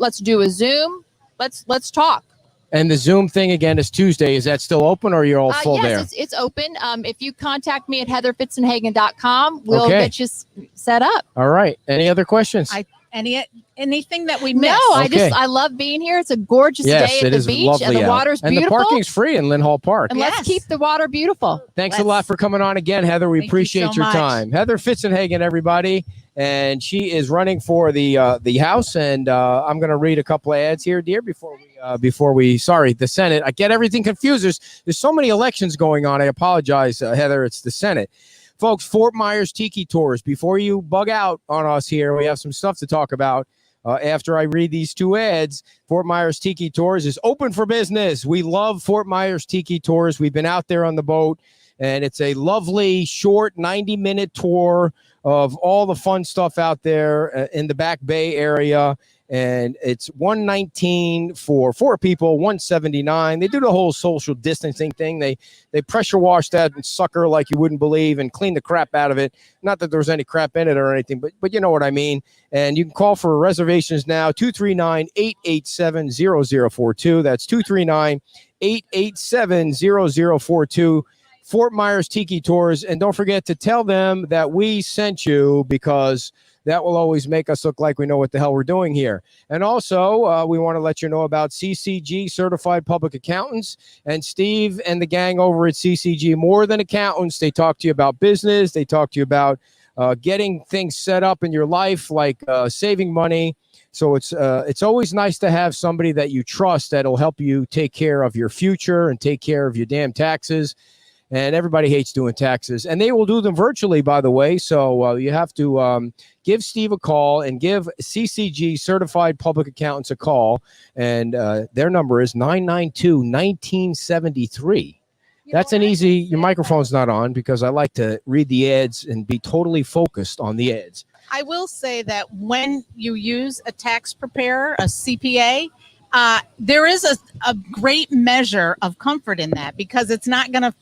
G: Let's do a Zoom. Let's talk.
A: And the Zoom thing again is Tuesday. Is that still open, or you're all full there?
G: Yes, it's open. If you contact me at heatherfitzenhagen.com, we'll get you set up.
A: All right. Any other questions?
B: Anything that we missed?
G: No, I love being here. It's a gorgeous day at the beach,
A: lovely
G: and the water's beautiful.
A: And the parking's free in Lynn Hall Park.
G: And let's keep the water beautiful.
A: Thanks a lot for coming on again, Heather. We appreciate your time. Heather Fitzenhagen, everybody, and she is running for the House. And I'm going to read a couple of ads here, dear, before we the Senate. I get everything confused. There's so many elections going on. I apologize, Heather. It's the Senate. Folks, Fort Myers Tiki Tours. Before you bug out on us here, we have some stuff to talk about. After I read these 2 ads, Fort Myers Tiki Tours is open for business. We love Fort Myers Tiki Tours. We've been out there on the boat, and it's a lovely, short 90-minute tour of all the fun stuff out there in the Back Bay area. And it's 119 for 4 people, 179. They do the whole social distancing thing. They pressure wash that sucker like you wouldn't believe and clean the crap out of it. Not that there's any crap in it or anything, but you know what I mean. And you can call for reservations now, 239-887-0042. That's 239-887-0042. Fort Myers Tiki Tours. And don't forget to tell them that we sent you, because that will always make us look like we know what the hell we're doing here. And also, we want to let you know about CCG, Certified Public Accountants, and Steve and the gang over at CCG. More than accountants, they talk to you about business. They talk to you about getting things set up in your life, like saving money. So it's always nice to have somebody that you trust that'll help you take care of your future and take care of your damn taxes. And everybody hates doing taxes, and they will do them virtually, by the way. So you have to give Steve a call and give CCG Certified Public Accountants a call. And their number is 992-1973. That's an easy, your microphone's not on because I like to read the ads and be totally focused on the ads.
B: I will say that when you use a tax preparer, a CPA, there is a great measure of comfort in that, because it's not going to,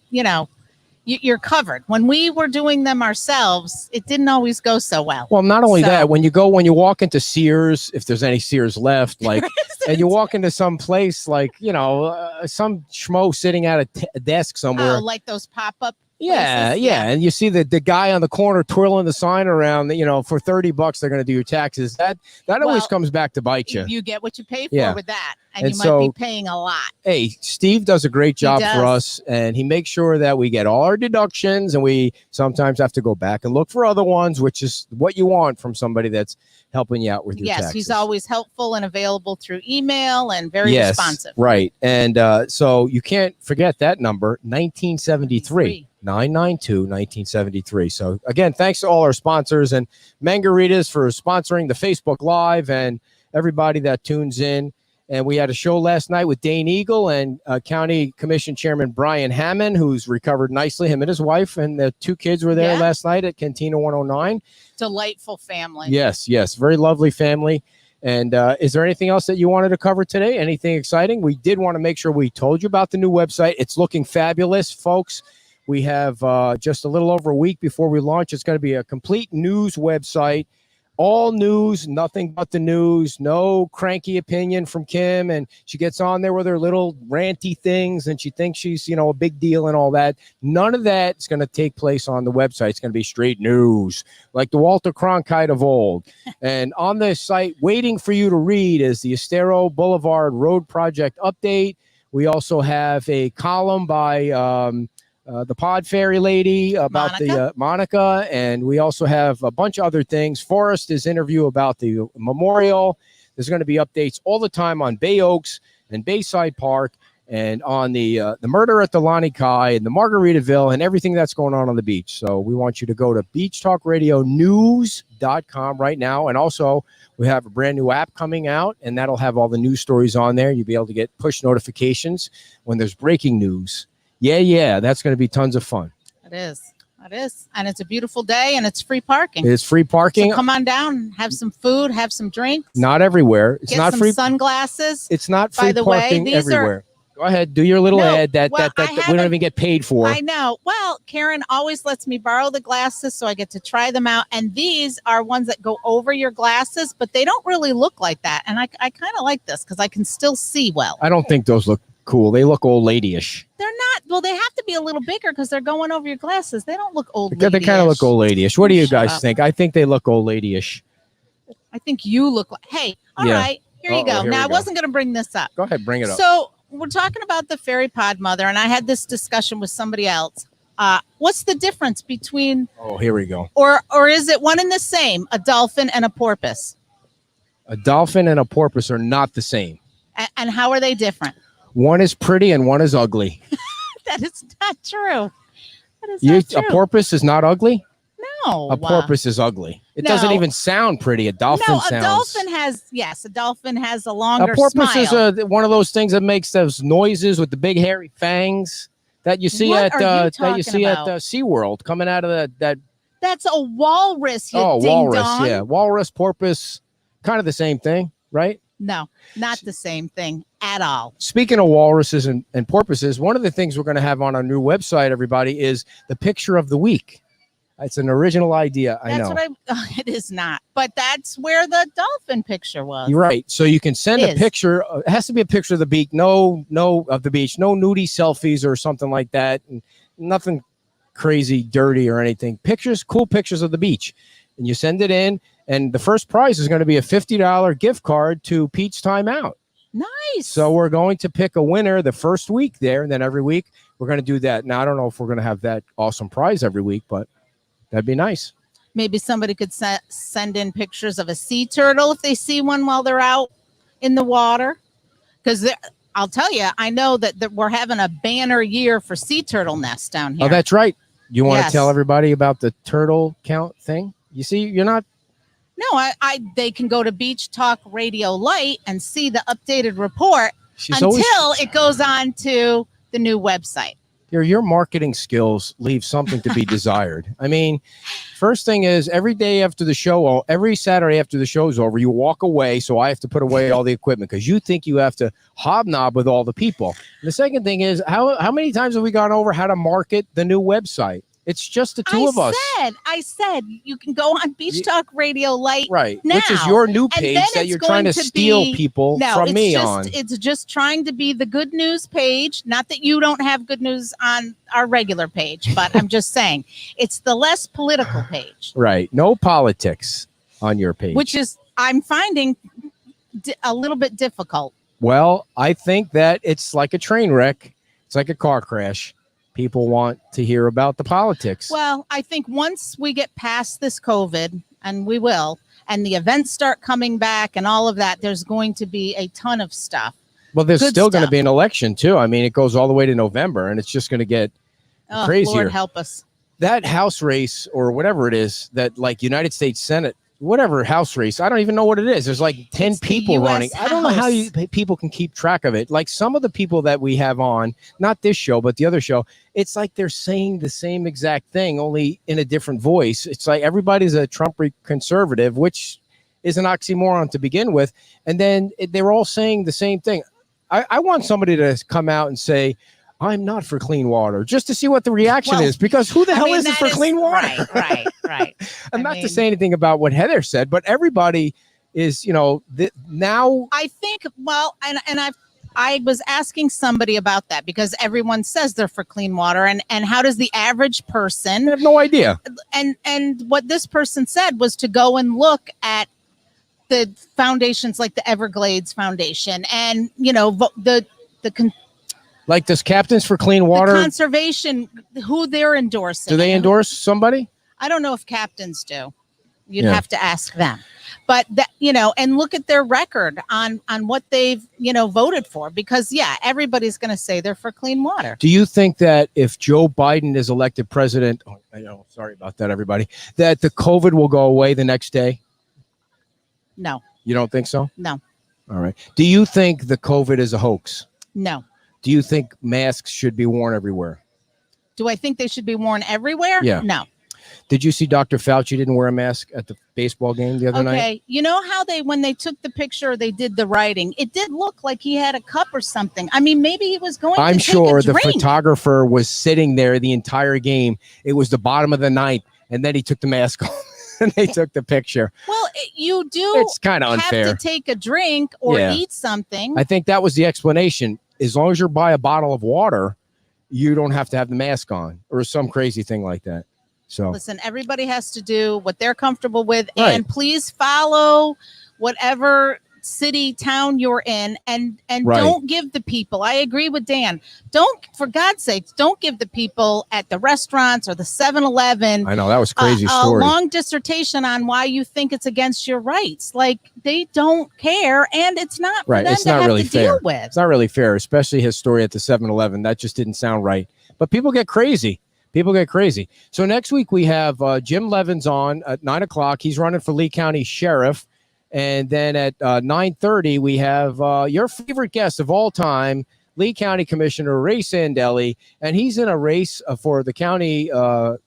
B: you're covered. When we were doing them ourselves, it didn't always go so well.
A: Well, not only that, when you walk into Sears, if there's any Sears left, like, and you walk into some place like, some schmo sitting at a desk somewhere.
B: Oh, like those pop-up.
A: Yeah. And you see the guy on the corner twirling the sign around, for $30, they're going to do your taxes. That always comes back to bite you.
B: You get what you pay for with that. And you might be paying a lot.
A: Hey, Steve does a great job for us, and he makes sure that we get all our deductions, and we sometimes have to go back and look for other ones, which is what you want from somebody that's helping you out with your taxes.
B: Yes, he's always helpful and available through email and very responsive.
A: Right. And so you can't forget that number, 1973. 992-1973. So again, thanks to all our sponsors, and Mangaritas for sponsoring the Facebook Live, and everybody that tunes in. And we had a show last night with Dane Eagle and County Commission Chairman Brian Hammond, who's recovered nicely. Him and his wife and the 2 kids were there last night at Cantina 109.
B: Delightful family.
A: Yes. Very lovely family. And is there anything else that you wanted to cover today? Anything exciting? We did want to make sure we told you about the new website. It's looking fabulous, folks. We have just a little over a week before we launch. It's going to be a complete news website. All news, nothing but the news. No cranky opinion from Kim. And she gets on there with her little ranty things, and she thinks she's, a big deal and all that. None of that is going to take place on the website. It's going to be straight news, like the Walter Cronkite of old. And on the site, waiting for you to read, is the Estero Boulevard Road Project update. We also have a column by the Pod Fairy lady about Monica, and we also have a bunch of other things. Forrest's interview about the memorial. There's going to be updates all the time on Bay Oaks and Bayside Park, and on the murder at the Lani Kai and the Margaritaville and everything that's going on the beach. So we want you to go to beachtalkradionews.com right now. And also, we have a brand new app coming out, and that'll have all the news stories on there. You'll be able to get push notifications when there's breaking news. Yeah, that's going to be tons of fun.
B: It is. And it's a beautiful day, and it's free parking.
A: It's free parking.
B: So come on down, have some food, have some drinks.
A: Not everywhere. It's not free.
B: Sunglasses.
A: It's not free parking everywhere. Go ahead, do your little ad that we don't even get paid for.
B: I know. Well, Karen always lets me borrow the glasses, so I get to try them out. And these are ones that go over your glasses, but they don't really look like that. And I kind of like this because I can still see well.
A: I don't think those look cool. They look old lady-ish.
B: They're not. Well, they have to be a little bigger because they're going over your glasses. They don't look old lady-ish.
A: They kind of look old lady-ish. What do you guys think? I think they look old lady-ish.
B: I think you look like, hey, all right, here you go. Now, I wasn't going to bring this up.
A: Go ahead, bring it up.
B: So we're talking about the fairy pod mother, and I had this discussion with somebody else. What's the difference between...
A: Oh, here we go.
B: Or is it one and the same, a dolphin and a porpoise?
A: A dolphin and a porpoise are not the same.
B: And how are they different?
A: One is pretty and one is ugly.
B: That is not true. That is not true.
A: A porpoise is not ugly?
B: No.
A: A porpoise is ugly. It doesn't even sound pretty. A dolphin sounds...
B: No, a dolphin has a longer
A: smile. A porpoise is one of those things that makes those noises with the big hairy fangs that you see at SeaWorld coming out of that.
B: That's a walrus,
A: walrus, yeah. Walrus, porpoise, kind of the same thing. right?
B: No, not the same thing at all.
A: Speaking of walruses and porpoises, one of the things we're going to have on our new website, everybody, is the picture of the week. It's an original idea. I know.
B: It is not, but that's where the dolphin picture was.
A: You're right. So you can send a picture. It has to be a picture of the beach. No of the beach. No nudie selfies or something like that. And nothing crazy, dirty or anything. Pictures, cool pictures of the beach. And you send it in, and the first prize is going to be a $50 gift card to Pete's Time Out.
B: Nice.
A: So we're going to pick a winner the first week there, and then every week we're going to do that. Now, I don't know if we're going to have that awesome prize every week, but that'd be nice.
B: Maybe somebody could send in pictures of a sea turtle if they see one while they're out in the water. Because I'll tell you, I know that we're having a banner year for sea turtle nests down here.
A: Oh, that's right. You want to tell everybody about the turtle count thing? You see, you're not.
B: No, they can go to Beach Talk Radio Light and see the updated report until it goes on to the new website.
A: Your marketing skills leave something to be desired. I mean, first thing is every day after the show, every Saturday after the show's over, you walk away. So I have to put away all the equipment because you think you have to hobnob with all the people. And the second thing is how many times have we gone over how to market the new website? It's just the two of us.
B: I said you can go on Beach Talk Radio Light
A: right
B: now,
A: which is your new page that you're trying to steal people from me on.
B: It's just trying to be the good news page. Not that you don't have good news on our regular page, but I'm just saying it's the less political page.
A: Right. No politics on your page.
B: Which is, I'm finding a little bit difficult.
A: Well, I think that it's like a train wreck. It's like a car crash. People want to hear about the politics.
B: Well, I think once we get past this COVID, and we will, and the events start coming back and all of that, there's going to be a ton of stuff.
A: Well, there's still going to be an election, too. I mean, it goes all the way to November, and it's just going to get crazier.
B: Lord help us.
A: That House race or whatever it is, that like United States Senate, whatever House race, I don't even know what it is. There's like 10 people running.
B: House.
A: I don't know how people can keep track of it. Like some of the people that we have on, not this show, but the other show, it's like they're saying the same exact thing, only in a different voice. It's like everybody's a Trump conservative, which is an oxymoron to begin with. And then they're all saying the same thing. I want somebody to come out and say, I'm not for clean water, just to see what the reaction is, because who the hell isn't for clean water?
B: Right.
A: I'm not to say anything about what Heather said, but everybody is, now.
B: I think, well, and I was asking somebody about that because everyone says they're for clean water, and how does the average person?
A: I have no idea.
B: And what this person said was to go and look at the foundations like the Everglades Foundation and,
A: like this Captains for Clean Water.
B: The conservation, who they're endorsing.
A: Do they endorse somebody?
B: I don't know if captains do. You'd have to ask them. But, and look at their record on what they've, voted for. Because, everybody's going to say they're for clean water.
A: Do you think that if Joe Biden is elected president, sorry about that, everybody, that the COVID will go away the next day?
B: No.
A: You don't think so?
B: No.
A: All right. Do you think the COVID is a hoax?
B: No.
A: Do you think masks should be worn everywhere?
B: Do I think they should be worn everywhere?
A: Yeah.
B: No.
A: Did you see Dr. Fauci didn't wear a mask at the baseball game the other night?
B: Okay. You know how when they took the picture, they did the writing. It did look like he had a cup or something. I mean, maybe he was going to take a drink.
A: I'm sure the photographer was sitting there the entire game. It was the bottom of the ninth, and then he took the mask off. And they took the picture.
B: Well, you do.
A: It's kind of unfair.
B: Have to take a drink or eat something.
A: I think that was the explanation. As long as you buy a bottle of water, you don't have to have the mask on or some crazy thing like that. So
B: listen, everybody has to do what they're comfortable with, and please follow whatever city, town you're in, and don't give the people. I agree with Dan. Don't, for God's sakes, don't give the people at the restaurants or the 7-Eleven.
A: I know that was crazy story.
B: A long dissertation on why you think it's against your rights. Like they don't care, and it's not for them
A: it's
B: to
A: not
B: have
A: really
B: to
A: fair.
B: deal with.
A: It's not really fair, especially his story at the 7-Eleven. That just didn't sound right. But people get crazy. So next week we have Jim Levins on at 9:00. He's running for Lee County Sheriff. And then at 9:30, we have your favorite guest of all time, Lee County Commissioner Ray Sandelli. And he's in a race for the county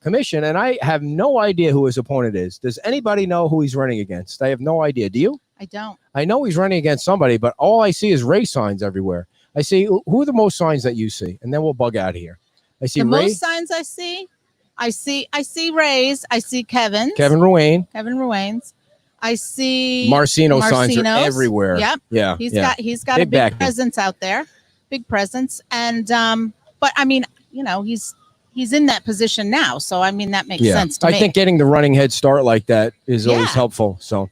A: commission. And I have no idea who his opponent is. Does anybody know who he's running against? I have no idea. Do you?
B: I don't.
A: I know he's running against somebody, but all I see is Ray signs everywhere. I see, who are the most signs that you see? And then we'll bug out of here. I see
B: The
A: Ray.
B: most signs I see Ray's. I see Kevin's.
A: Kevin
B: Ruane's. I see
A: Marcino signs are everywhere.
B: Yep.
A: Yeah.
B: He's got
A: Big
B: a big
A: backing.
B: presence out there. Big presence. And but I mean, he's in that position now. So I mean that makes sense to me.
A: I think getting the running head start like that is always helpful. So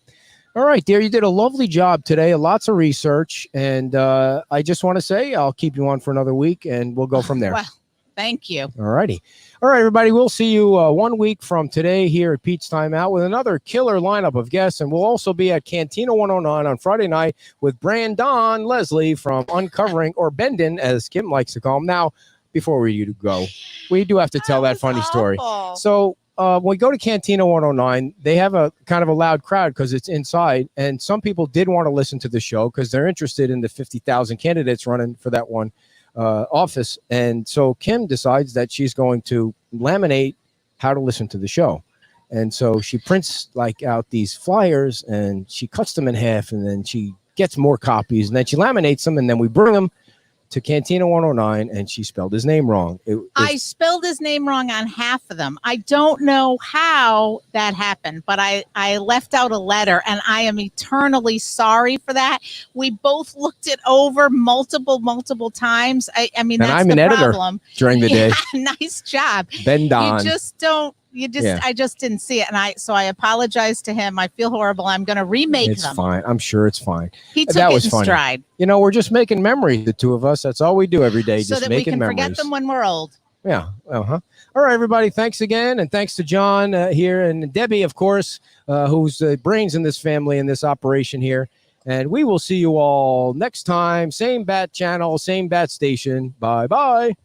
A: all right, dear, you did a lovely job today. Lots of research. And I just want to say I'll keep you on for another week and we'll go from there.
B: Well, thank you.
A: All righty. All right, everybody. We'll see you 1 week from today here at Pete's Time Out with another killer lineup of guests. And we'll also be at Cantina 109 on Friday night with Brandon Leslie from Uncovering, or Bendon, as Kim likes to call him. Now, before we go, we do have to tell that funny story. So when we go to Cantina 109, they have a kind of a loud crowd because it's inside. And some people did want to listen to the show because they're interested in the 50,000 candidates running for that one office. And so Kim decides that she's going to laminate how to listen to the show. And so she prints out these flyers and she cuts them in half, and then she gets more copies, and then she laminates them, and then we bring them to Cantina 109, and she spelled his name wrong.
B: I spelled his name wrong on half of them. I don't know how that happened, but I left out a letter, and I am eternally sorry for that. We both looked it over multiple times. I mean, that's
A: I'm
B: the
A: an editor
B: problem.
A: during the day.
B: Nice job.
A: Bendon.
B: You just don't. I just didn't see it, and I apologize to him. I feel horrible. I'm going to remake them.
A: It's fine. I'm sure it's fine.
B: He took it in stride.
A: We're just making memories, the two of us. That's all we do every day,
B: so
A: just
B: that
A: making
B: we can
A: memories.
B: forget them when we're old.
A: Yeah. All right, everybody. Thanks again, and thanks to John here, and Debbie, of course, who's the brains in this family in this operation here. And we will see you all next time. Same bat channel, same bat station. Bye-bye.